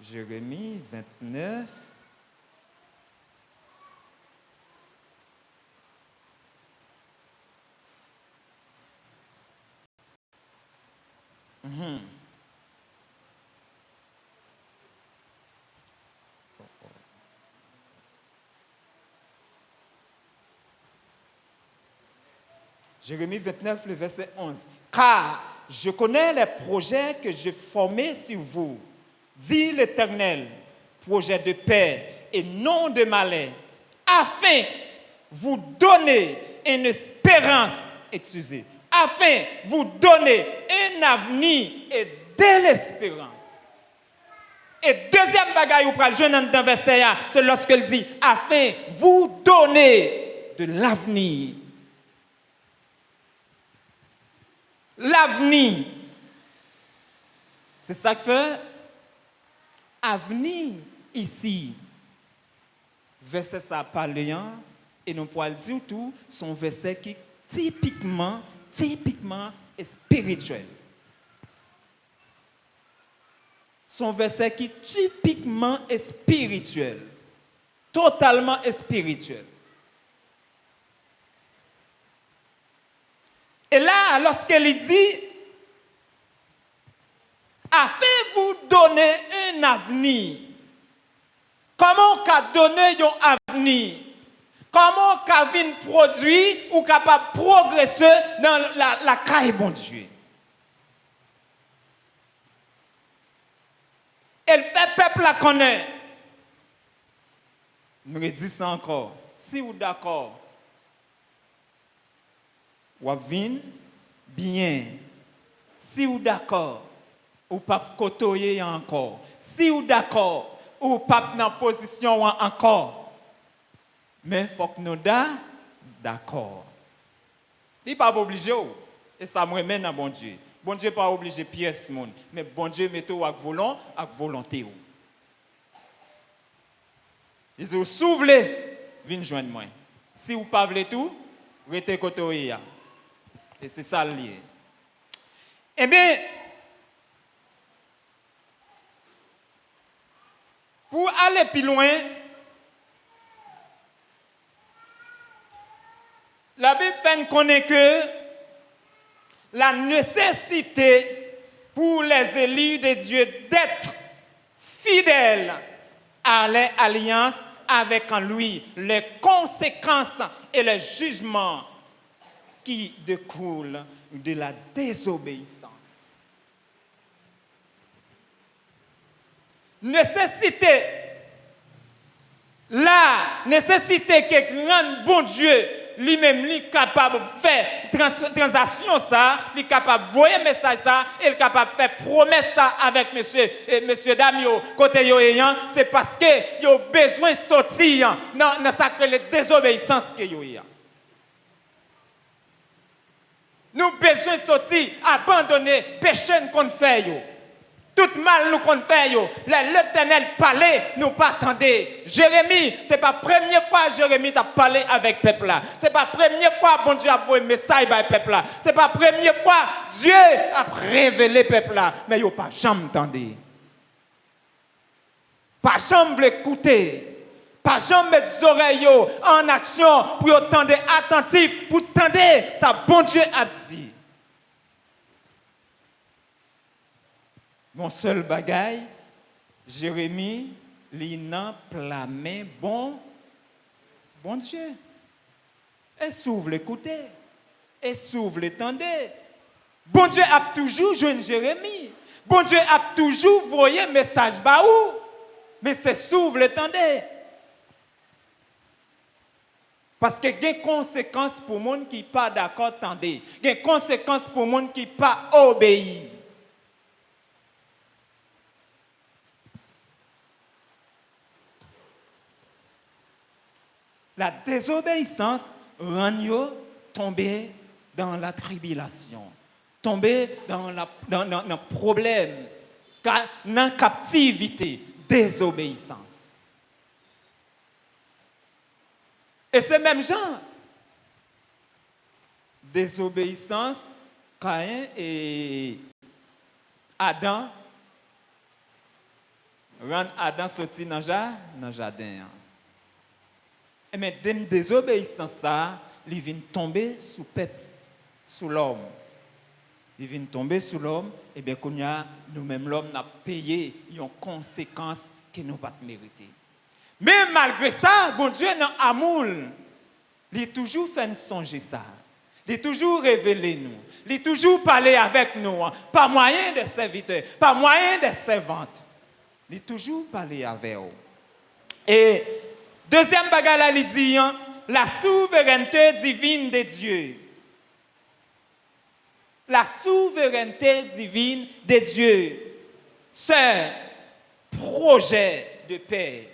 Jérémie 29. Jérémie 29, le verset 11. Car je connais les projets que j'ai formés sur vous, dit l'Éternel, projets de paix et non de malheur, afin vous donner une espérance, afin vous donner un avenir et de l'espérance. Et deuxième bagaille, vous prenez jeune dans le verset, c'est lorsqu'il dit, afin vous donner de l'avenir. L'avenir. C'est ça que fait avenir ici. Verset ça parle et nous pouvons dire tout, son verset qui typiquement est spirituel. Son verset qui typiquement est spirituel. Totalement spirituel. Et là, lorsqu'elle dit, afin vous donner un avenir, comment qu'a donné un avenir? Comment qu'a vu un produit ou capable de progresser dans la caille bon Dieu? Elle fait peuple la connaître. Nous disons ça encore. Si vous êtes d'accord, vous venez bien. Si vous êtes d'accord, vous ne pouvez pas côtoyer encore. Si vous êtes d'accord, vous ne pouvez pas dans position encore. Mais il faut que nous soyons d'accord. Il n'est pas obligé. Et ça me mène à bon Dieu. Bon Dieu n'est pas obligé de pièce monde, mais bon Dieu met tout avec volonté. Il dit, si vous voulez, venez joindre moi. Si vous ne voulez pas tout, restez côté. Et c'est ça le lien. Eh bien, aller plus loin, la Bible fait nous connaître que la nécessité pour les élus de Dieu d'être fidèles à l'alliance avec lui, les conséquences et les jugements qui découlent de la désobéissance. La nécessité que grand bon Dieu lui-même est capable de faire transaction ça, il est capable de voyer message ça, il est capable de faire promesse ça avec monsieur Damio côté yo ayant, c'est parce que yo besoin de sortir dans ça que les désobéissance que yo ayant. Nous besoin de sortir, abandonner péché qu'on fait yo. Tout mal nous qu'on fait yo. L'Éternel parlait, nous pas attendez. Jérémie, c'est pas première fois Jérémie t'a parlé avec peuple là. C'est pas première fois bon Dieu a envoyé message avec peuple là. C'est pas première fois Dieu a révélé peuple là, mais yo pas jamais entendu. Pas jamais veut écouter. Pas jamais mettre les oreilles en action pour entendre attentif, pour entendre ça bon Dieu a dit. Mon seul bagaille, Jérémie, l'ina plamé bon Dieu. Et s'ouvre l'écouter. Et s'ouvre l'étendre. Bon Dieu a toujours joué Jérémie. Bon Dieu a toujours voyé message baou. Mais c'est s'ouvre l'étendre. Parce que il y a des conséquences pour les gens qui ne sont pas d'accord, attendez. Il y a des conséquences pour les gens qui ne sont pas obéis. La désobéissance rend tomber dans la tribulation, tomber dans le problème, dans la captivité, désobéissance. Et c'est même genre, désobéissance, Caïn et Adam, rend Adam sorti dans le jardin. Et mais désobéissance, ça, il vient tomber sous peuple, sous l'homme. Il vient tomber sous l'homme, et bien nous-mêmes, l'homme, n'a payé une conséquence que nous pas mériter. Mais malgré ça, bon Dieu, dans l'amour, il a toujours fait songer ça. Il a toujours révélé nous. Il a toujours parlé avec nous, par moyen de serviteurs, par moyen de servantes. Il a toujours parlé avec eux. Et deuxième bagarre, il dit la souveraineté divine de Dieu. La souveraineté divine de Dieu. C'est un projet de paix.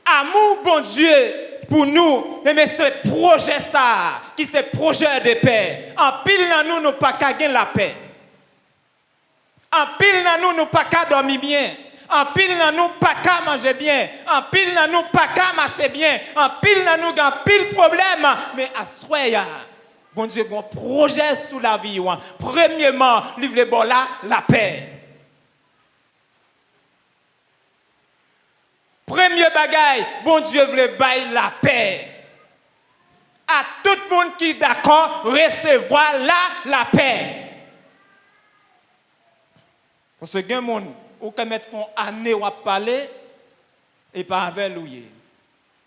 Amour, bon Dieu, pour nous, mais ce projet ça, qui c'est projet de paix. En pile dans nous, nous pas qu'à gagner la paix. En pile dans nous, nous pas qu'à dormir bien. En pile dans nous, pas qu'à manger bien. En pile dans nous, pas qu'à marcher bien. En pile dans nous, il pile problème. Mais à soya, bon Dieu, un projet sous la vie. Premièrement, livre bon là, la paix. Premier bagaille, bon Dieu veut bailler la paix. À tout le monde qui est d'accord, recevoir la paix. Parce que il y a des gens qui font année ou parler et pas avec lui.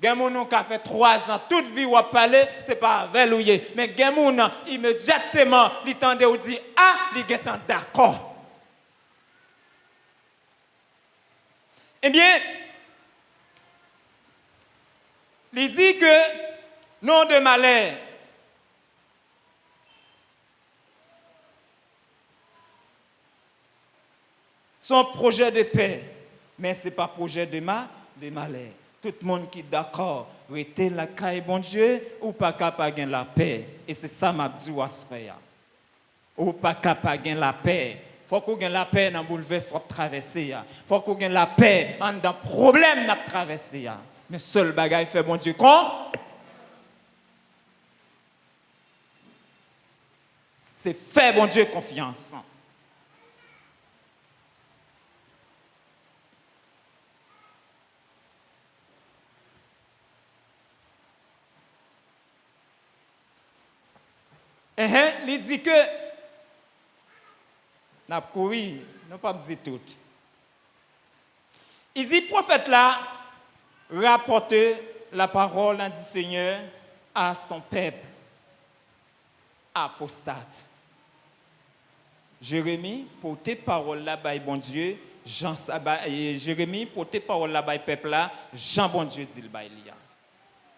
Il y a des gens qui fait 3 ans, toute vie ou parler, c'est pas avec lui. Mais il y a des gens immédiatement, ils tendent ou dit ah, ils sont d'accord. Eh bien, il dit que nom de malheur, son projet de paix, mais ce n'est pas projet de malheur. Tout le monde qui est d'accord, rester la caille bon Dieu, ou pas capable de gagner la paix. Et c'est ça m'a dit à ce frère. Ou pas capable de gagner la paix. Il faut qu'on gagne la paix dans le bouleversement traversé. Il faut qu'on gagne la paix dans le problème de traverser. Mais seul bagaille fait bon Dieu con. C'est faire bon Dieu confiance. Il dit que n'a couru, non pas me dire tout. Il dit prophète là rapporte la parole du Seigneur à son peuple apostate. Jérémie porte parole là bas bon Dieu, Jean Jérémie porte parole là bas peuple là, Jean bon Dieu dit le bas Elia.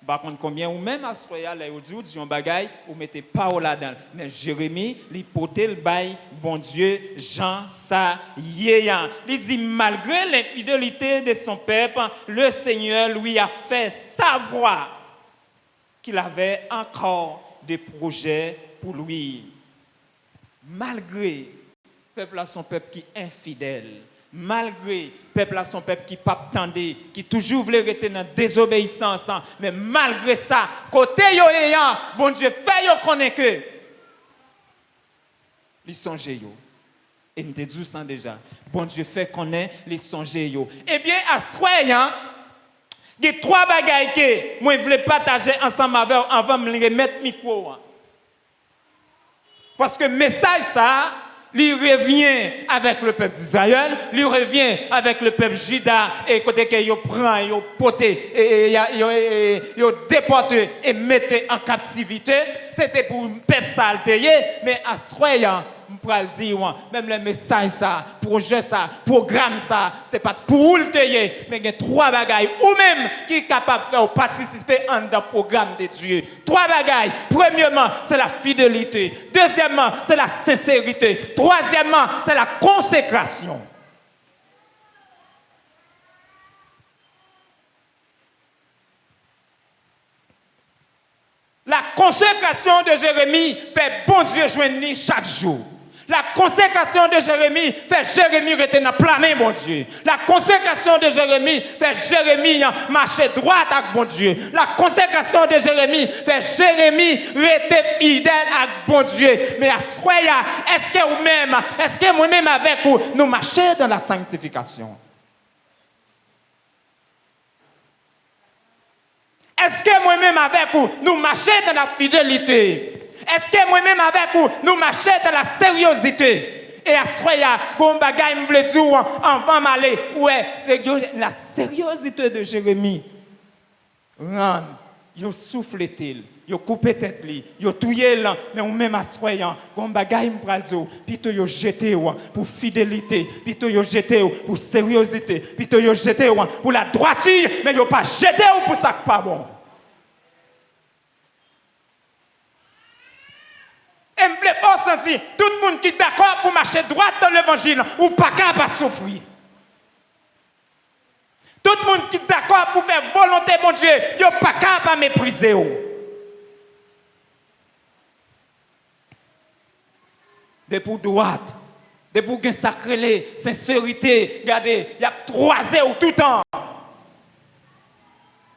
Par contre, combien ou même à Soya, là, ou dit un bagay, ou mettez parole là-dedans. Mais Jérémie, il portait le bail, bon Dieu, Jean, ça, yéyan. Il dit, malgré l'infidélité de son peuple, le Seigneur lui a fait savoir qu'il avait encore des projets pour lui. Malgré le peuple à son peuple qui est infidèle, malgré le peuple à son peuple qui pas tendé, qui toujours voulait rester dans la désobéissance, mais malgré ça, côté yo ayant, bon Dieu fait yo connaît que les songe yo. Et nous te dit ça déjà. Bon Dieu fait connaître les songe yo. Eh bien, à ce moment, il y a 3 bagailles que moi je voulais partager ensemble avec avant de me remettre le micro. Parce que le message ça, il revient avec le peuple d'Israël, il revient avec le peuple Juda, et côté que il prend, il poté, il déporte et mette en captivité. C'était pour le peuple saltéé, mais à ce moment, je peux dire, même le message, ça, projet, ça, programme, ça, ce n'est pas pour le tailler, mais il y a 3 bagailles, ou même qui est capable de faire participer dans le programme de Dieu. 3 bagailles. Premièrement, c'est la fidélité. Deuxièmement, c'est la sincérité. Troisièmement, c'est la consécration. La consécration de Jérémie fait bon Dieu joindre chaque jour. La consécration de Jérémie fait Jérémie rester dans la main, bon Dieu. La consécration de Jérémie fait Jérémie marcher droit avec bon Dieu. La consécration de Jérémie fait Jérémie rester fidèle avec bon Dieu. Mais à ce moment, est-ce que moi-même avec vous, nous marchons dans la sanctification? Est-ce que moi-même avec vous, nous marchons dans la fidélité? Est-ce que moi-même avec vous, nous marchons dans la sériosité? Et à ce moment, bon bagay me veut dire avant m'aller, ouais, la sériosité de Jérémie rend, yo souffle il, yo coupe tête li, yo touye là, mais on même à ce moment, bon bagay me pral dire, plutôt yo jeter pour fidélité, plutôt yo jeter pour sériosité, plutôt yo jeter pour la droiture, mais yo pas jeter pour ça qui pas bon. Et je veux fort sentir, tout le monde qui est d'accord pour marcher droit dans l'évangile, ou pas capable de souffrir. Tout le monde qui est d'accord pour faire volonté de mon Dieu, il n'est pas capable de mépriser. De pour droite, de pour une sacrée sincérité, regardez, il y a 3 heures tout le temps.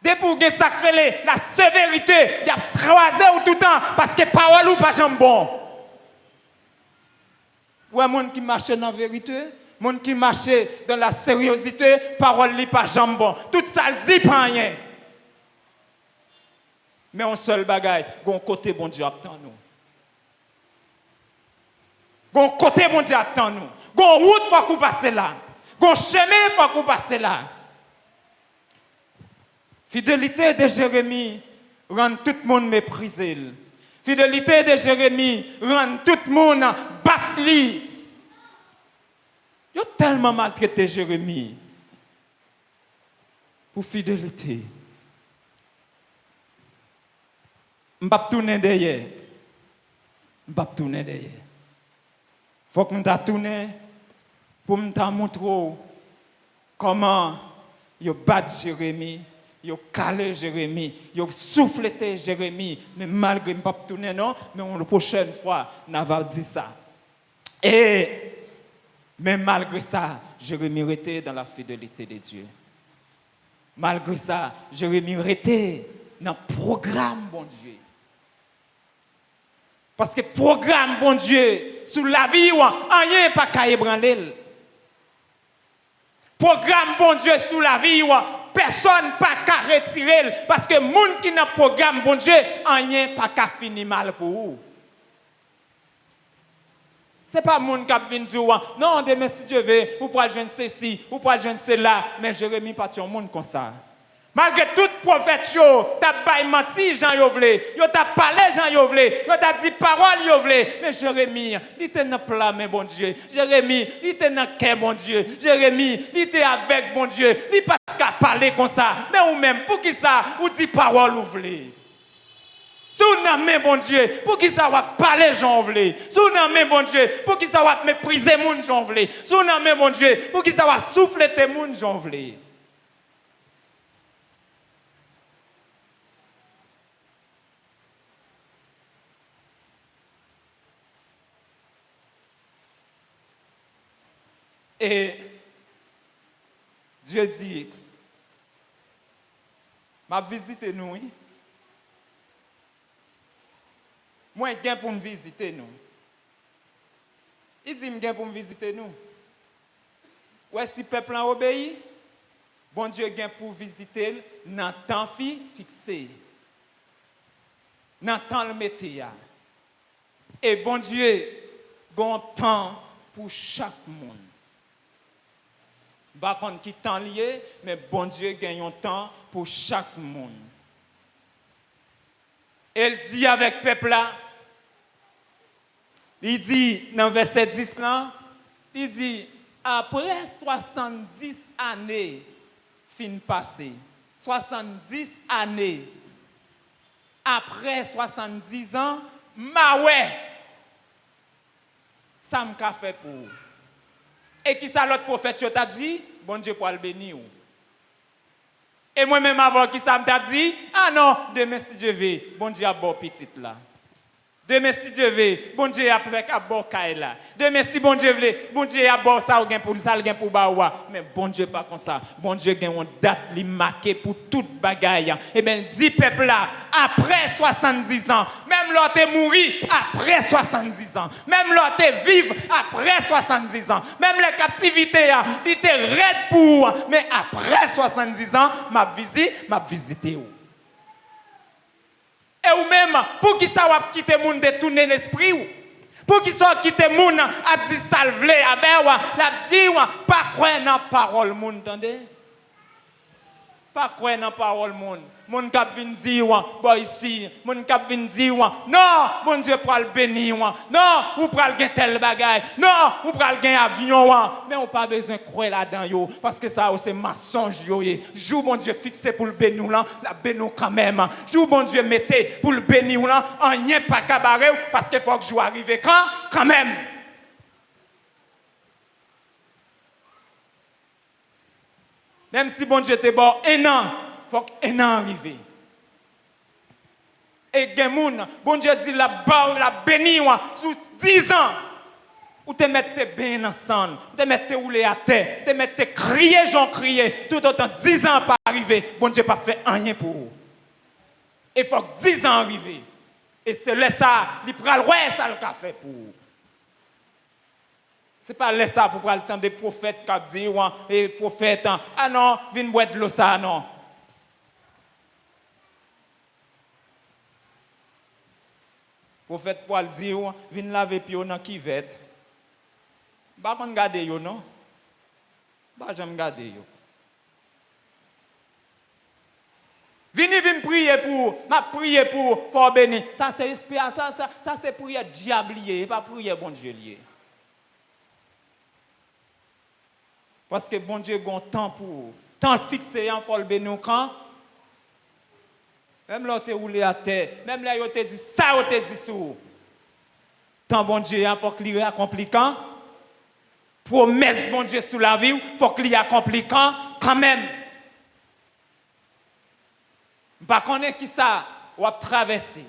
De pour une sacrée la sévérité, il y a 3 heures tout le temps, parce que parole ou pas jambon. Ouais, monde qui marche dans la vérité, monde qui marche dans la sériosité, parole li pas jambon. Tout ça le dit pas rien. Mais un seul bagaille, gon côté bon Dieu attend nous. Gon côté bon Dieu attend nous. Gon route faut qu'on passe là. Gon chemin faut qu'on passe là. Fidélité de Jérémie rend tout le monde méprisé. Fidélité de Jérémie rend tout le monde battu. Il a tellement maltraité Jérémie pour fidélité. Je ne vais pas tourner derrière. Je ne vais pas tourner derrière. Il faut que je tourne pour me montrer comment il bat Jérémie. Yo calé Jérémie, yo souffleté Jérémie, mais malgré ne pas tourner non, mais la prochaine fois, on va dire ça. Mais malgré ça, Jérémie était dans la fidélité de Dieu. Malgré ça, Jérémie était dans le programme bon Dieu. Parce que programme, bon Dieu, sous la vie, rien pas qu'à ébranler. Programme, bon Dieu, sous la vie, personne pas qu'à retirer. Parce que moun qui n'a programme, bon Dieu, rien pas qu'à finir mal pour vous. Ce n'est pas moun qui vient dire, non, demain si Dieu veut, ou pas je ne sais si, ou pas je ne sais là, mais Jérémie pas un monde comme ça. Malgré tout prophète, t'as pas menti, Jean Yovlé, t'as parlé, Jean Yovlé, t'as dit parole, Yovlé. Mais Jérémie, il était dans plat, mais bon Dieu. Jérémie, il était dans cœur, bon Dieu. Jérémie, il était avec, bon Dieu. Il pas qu'à parler comme ça. Mais ou même, pour qui ça, ou dit parole, ou voulez. Si vous n'avez bon Dieu, pour qui ça va parler, Jean Yovlé. Si vous n'avez bon Dieu, pour qui ça va mépriser, mon Jean Yovlé. Si vous n'avez bon Dieu, pour qui ça va souffler, tes mon Jean Yovlé. Et Dieu dit, m'a visité nous, oui. Moi, je viens pour me visiter nous. Il dit, je viens pour me visiter nous. Ouais, si le peuple a obéi, bon Dieu vient pour visiter dans le temps fixé. Dans le temps le métier. Et bon Dieu, a un temps pour chaque monde. Par contre, qui temps lié, mais bon Dieu gagne un temps pour chaque monde. Elle dit avec le peuple là, il dit dans verset 10 là, il dit après 70 années fin passées, 70 années après 70 ans, ma ouais, ça m'a fait pour vous. Et qui ça l'autre prophète t'a dit, bon Dieu pour le bénir. Et moi-même avant qui ça m'a dit, ah non, demain si Dieu veut, bon Dieu a bon petit là. Demain si Dieu veut, bon Dieu a avec un bon caille là. Demain si bon Dieu veut, bon Dieu a bon ça ou gain pour ça, gain pour baoua. Mais bon Dieu pas comme ça. Bon Dieu gagne une date li marquée pour toute bagaille. Et bien dit peuple là, après 70 ans, même l'autre mourir après 70 ans, même l'autre vivre après 70 ans, même la captivité il était raide pour, mais après 70 ans, m'a visité où. Et ou même, pour qui ça va quitter le monde détourner l'esprit ou? Pour qui ça va quitter le monde à dire salver, à dire, pas croire dans la parole, monde, entendez? Pas croire dans la parole, monde. Mon cap vient dire, bon ici, mon cap vient dire, non, mon Dieu pour le bénir, non, ou pour le tel bagaille, non, ou pour le avion, mais on pas besoin de croire là-dedans, parce que ça c'est mensonge, joue mon Dieu fixé pour le bénir, la bénir quand même, joue mon Dieu mettez pour le bénir, rien pas cabaret, parce qu'il faut que je arrive quand même. Même si bon Dieu te bon un an, il faut qu'un an arrive. Et Gemoun, bon Dieu dit la béni sous 10 ans. Ou te mette bien ensemble, ou te mette rouler à terre, te mette crier, j'en crier, tout autant 10 ans pas arriver, bon Dieu pas fait rien pour vous. Il faut que 10 ans arrive. Et c'est là ça, il prend le roi, ça le fait pour vous. Ce n'est pas là ça pour prendre le temps des prophètes qui disent, et prophètes, ah non, viens boire de l'eau ça, non. Prophète Paul dit, viens laver pied dans qui vête. Pas qu'on garde yo non. Pas jamais garder yo. Viens prier pour, m'a prier pour fort béni. Ça c'est ça c'est prière diablier, pas prière bon Dieu lié. Parce que bon Dieu a un temps pour temps fixé en faut le bénir quand même là, tu es roulé à terre. Même là, tu te dit ça, tu te dit sous. Tant bon Dieu, il faut qu'il accomplit quand. Promesse bon Dieu sous la vie, il faut qu'il accomplit quand même. Je ne sais pas qui ça va traverser.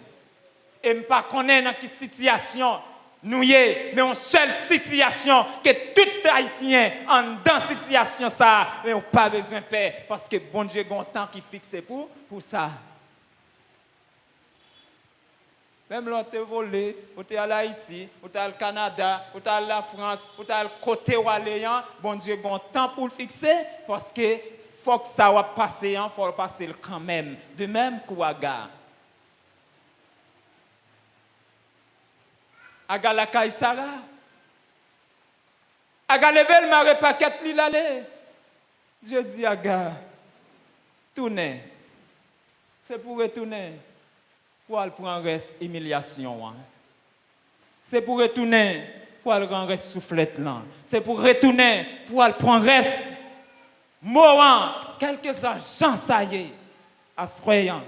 Et je ne sais pas dans quelle situation nous y est, mais en seule situation que tout haïtien en dans situation ça, mais on pas besoin de paix parce que bon Dieu a un temps qui fixe pour ça. Même là, tu es volé, ou tu es à l'Haïti, ou tu es au Canada, ou tu es à la France, ou tu es au côté où aller, bon Dieu, il y a un temps pour le fixer, parce que faut que ça va passer, il faut le passer quand même. De même qu'Ouaga. Aga la Kaïsara. Aga lever le maré paquet li l'aller. Je dis Aga, tournez. C'est pour retourner. Pour aller prendre reste humiliation. C'est pour retourner. Pour aller prendre reste soufflette là. C'est pour retourner. Pour aller prendre reste. Mourant. Quelques agents ça y est. Assoyant.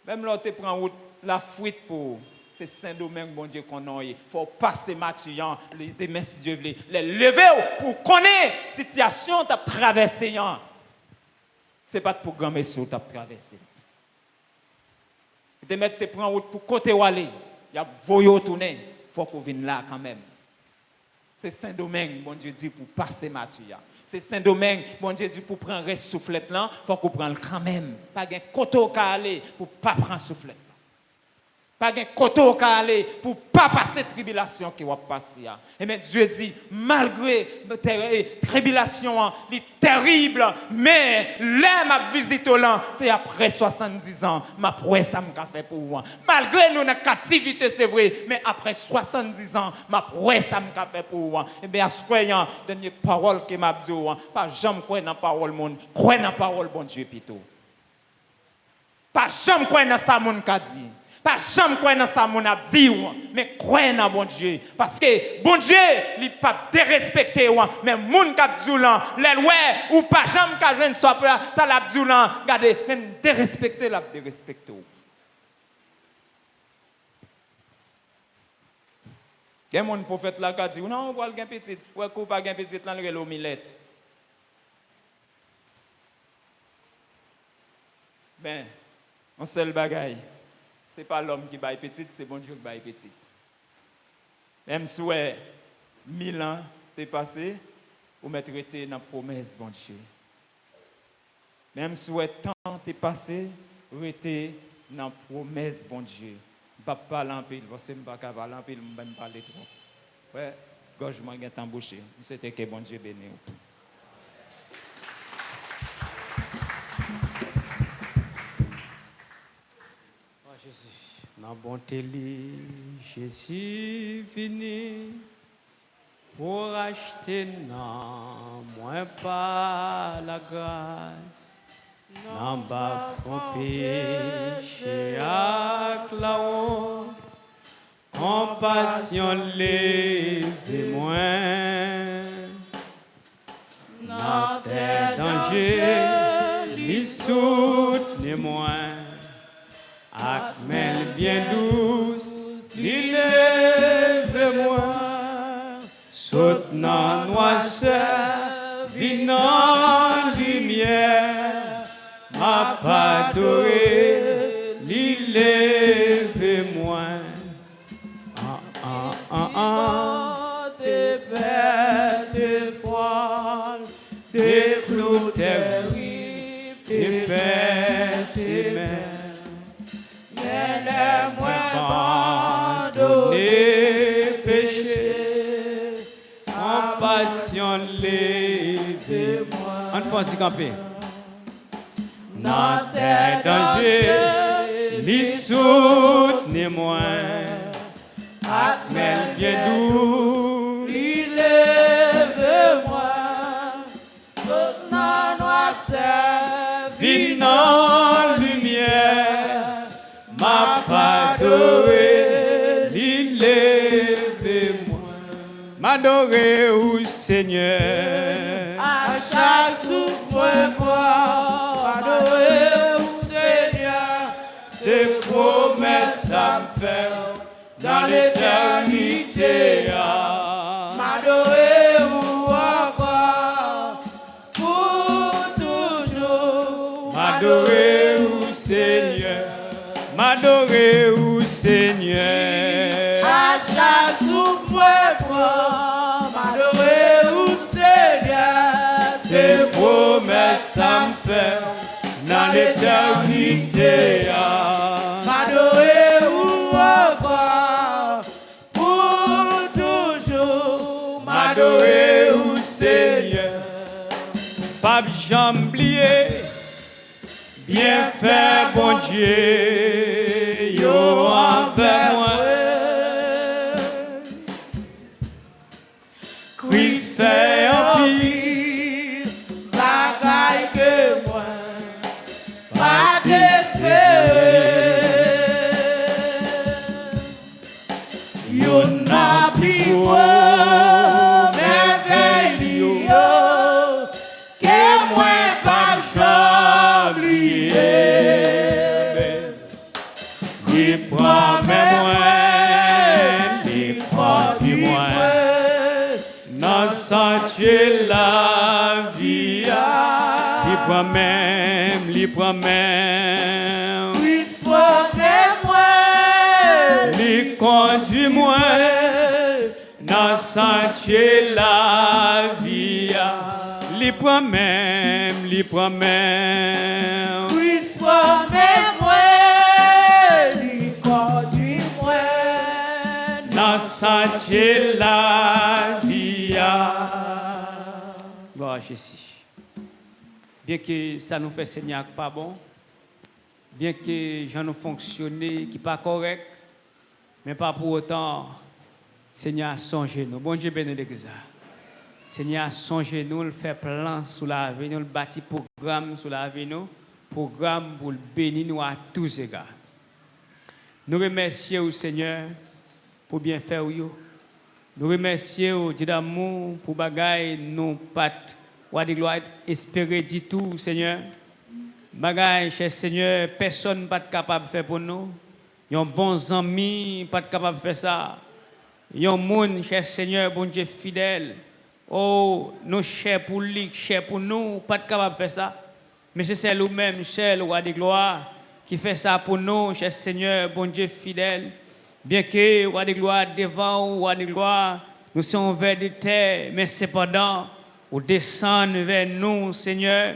Même là, tu prends la fuite pour. C'est Saint-Domingue, bon Dieu, qu'on a. Il faut passer Mathieu, les demain, si Dieu veut, les lever pour connaître la situation que tu as traversée. Ce n'est pas de programme que tu as traversé. Tu te prends route pour côté où aller. Il y a voyou tourner. Il faut qu'on vienne là quand même. C'est Saint-Domingue, bon Dieu, dit pour passer Mathieu. C'est Saint-Domingue, bon Dieu, dit pour prendre reste soufflette là. Il faut qu'on prenne quand même. Pas de côté où aller pour ne pas prendre soufflette. Pas de côté où aller pour ne pas passer la tribulation qui va passer. Et bien Dieu dit, malgré la tribulation, est terrible, mais là, ma visite au land, c'est après 70 ans, ma prouesse, ça m'a fait pour vous. Malgré nous, la captivité, c'est vrai, mais après 70 ans, ma prouesse, ça m'a fait pour vous. Et bien, soyons, dernière parole que m'a dit, pas jamais croire dans la parole monde, croire dans la parole bon Dieu plutôt. Pas jamais croire dans ça mon qu'a dit. Pas jamais croire dans ça mon a dit, mais croire dans bon Dieu. Parce que bon Dieu, il pas dérespecter, mais moun k'ap dit les ouais ou pas jamais k'a jeune soit ça l'a dit regardez, même dérespecter l'a dérespecter. Il y a mon prophète là qui dit non, on va le gain petit, ouais ou pas gain petit là le milette. Ben, on seul bagaille. Ce n'est pas l'homme qui baille petit, c'est bon Dieu qui baille petit. Même si 1000 ans t'es passé, ou mettre été dans la promesse, bon Dieu. Même si temps t'es passé, ou été dans la promesse, bon Dieu. Je ne peux pas parler en pile, parce que je ne peux pas parler en pile, je ne peux pas parler trop. Ouais, gauche, je vais t'embaucher. Je souhaite que bon Dieu bénisse. Dans bonté, Jésus venu pour acheter non, moins pas la grâce. Non, pas font péché à la honte, compassion lève moins. Dans tes dangers, les soutenez-moi. Akmel bien douce, lève-moi, soutenant noisseur, vinant lumière, m'a pas adoré, lève-moi. Des baisses folles, des clous terribles, des baisses mères. Laisse-moi abandonner péché, compassion lève-moi. On peut dire camper. Dans tes dangers, les soutenez-moi. Akmel bien doux, lève-moi. Soutenant noisseur, vinant lumière. Ma adoré, lève-moi. M'adorer au Seigneur. À chaque souffle, adorer au Seigneur. Ses promesses à me faire dans l'éternité. M'adorer encore pour toujours. M'adorer au Seigneur. M'adorer au Seigneur. À chaque souffle, m'adorer au Seigneur. Ses promesses à me faire dans l'éternité. M'adorer au jamais oublier. Bien fait, bon Dieu, yo avec moi. Christ fait un pire, bagaille que moi, pas d'espérer. Yo n'a plus beau, merveilleux, que moi pas j'oublier. Il promet moi, il promet moi, dans sentier la vie, il promet, il promet. Il promet moi, il conduit moi, dans sentier la vie, il promet, il promet. Il promet moi, il conduit moi, dans sentier la vie. Gloire à Jésus. Bien que ça nous fait Seigneur pas bon, bien que j'en nous fonctionner qui pas correct, mais pas pour autant, Seigneur, songez nous. Bon Dieu béni l'église. Seigneur, songez nous, le fait plan sous la vie, nous le bâti programme sous la vie, nous, programme pour le bénir nous à tous égards. Nous remercions Seigneur pour bien faire. Nous remercions Dieu d'amour pour bagaille nous pas de gloire espérer du tout Seigneur. Bagaille cher Seigneur, personne pas capable de faire pour nous. Yon bons amis pas capable de faire ça. Yon monde cher Seigneur, bon Dieu fidèle. Oh, nous cher pour lui, cher pour nous, pas capable de faire ça. Mais c'est celle ou même, celle roi de gloire qui fait ça pour nous, cher Seigneur, bon Dieu fidèle. Bien que roi de gloire devant roi de gloire, nous sommes vers de terre, mais cependant, ou descendre vers nous, Seigneur,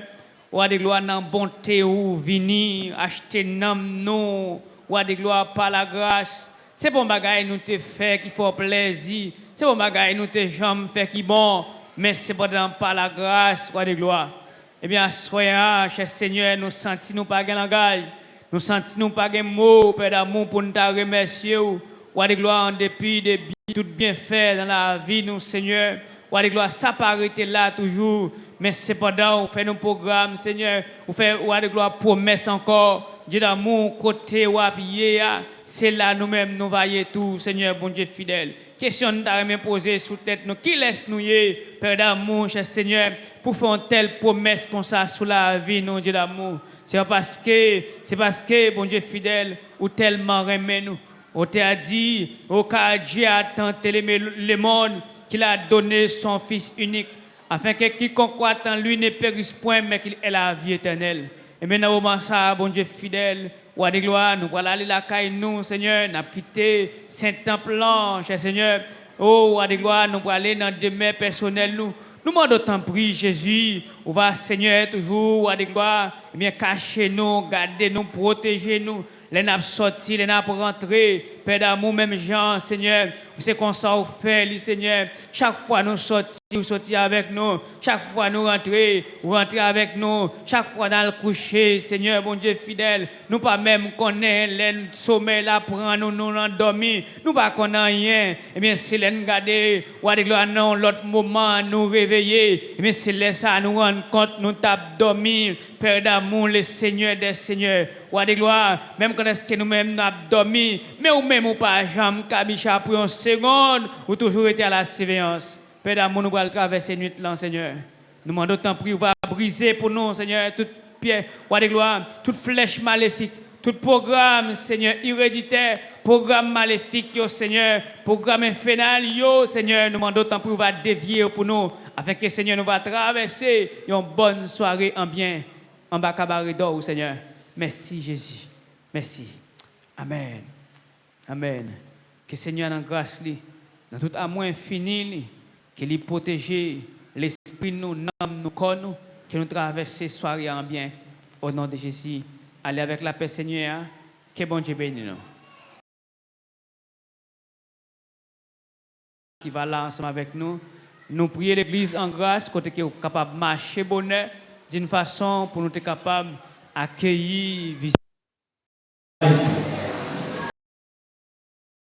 roi de gloire dans bonté ou venir acheter nous, roi de gloire par la grâce. C'est bon bagaille nous te fait qui fait plaisir. C'est bon bagaille nous te jamais fait qui bon, mais cependant par la grâce, roi de gloire. Eh bien, soyons, cher Seigneur, nous sentons nous pas de langage, nous sentons nous pas de mots, Père d'amour, pour nous te remercier. Roi de gloire, en dépit de tout bien fait dans la vie, nous, Seigneur. Roi de gloire, ça pas arrêter là toujours, mais cependant, on fait nos programmes, Seigneur. On fait, roi de gloire, promesse encore. Dieu d'amour, côté, roi, c'est là nous-mêmes, nous vaillons tout, Seigneur, bon Dieu fidèle. Question nous t'a posée sous tête, nous, qui laisse nous y, Père d'amour, cher Seigneur, pour faire une telle promesse comme ça sous la vie, non, Dieu d'amour. C'est parce que, bon Dieu fidèle, ou tellement aimé nous. On t'a dit, au cas Dieu a tant aimé le monde, qu'il a donné son Fils unique, afin que quiconque croit en lui ne périsse point, mais qu'il ait la vie éternelle. Et maintenant, au moment ça, bon Dieu fidèle, roi de gloire, nous voilà aller la caille, nous, Seigneur, nous avons quitté Saint-Temple, cher Seigneur. Oh, roi de gloire, nous allons aller dans le demeure personnel, nous. Nous demandons tant prix, Jésus, on va, Seigneur, toujours, roi de gloire, eh bien, cachez-nous, gardez-nous, protégez-nous. Les nappes sorties, les nappes rentrées, Père d'amour, même Jean, Seigneur, c'est qu'on s'en fait, Seigneur. Chaque fois nous sortis, vous sortez avec nous. Chaque fois nous rentrez, vous rentrez avec nous. Chaque fois dans le coucher, Seigneur, bon Dieu fidèle, nous pas même connaître le sommeil là, prendre nous endormir. Nous pas connaître rien. Eh bien, c'est l'en garder, ou de gloire, non, l'autre moment, nous réveiller. Eh bien, c'est là ça, nous rendre compte, nous tape dormir. Père d'amour, le Seigneur des Seigneurs, ou de gloire, même quand est-ce que nous-mêmes nous avons dormi, mais ou même ou pas, jamais cabicha pour une seconde, ou toujours été à la surveillance. Père d'amour, nous allons traverser la nuit là, Seigneur. Nous demandons tant prix, va briser pour nous, Seigneur, toute pierre, ou de gloire, toute flèche maléfique, tout programme, Seigneur, héréditaire, programme maléfique, yo, Seigneur, programme infernal, yo, Seigneur, nous demandons tant prix, va dévier pour nous, afin que, Seigneur, nous va traverser une bonne soirée en bien, en bas cabaret d'or, Seigneur. Merci, Jésus. Merci. Amen. Amen. Que Seigneur, dans grâce, dans tout amour infini, qu'il ait protégé l'esprit, nous, l'âme, nous, corps, nous, que nous traversions soirée en bien. Au nom de Jésus. Allez avec la paix, Seigneur. Que bon Dieu bénisse nous. Qui va là ensemble avec nous. Nous prions l'Église en grâce, côté qui est capable de marcher bonheur. d'une façon pour nous être capables d'accueillir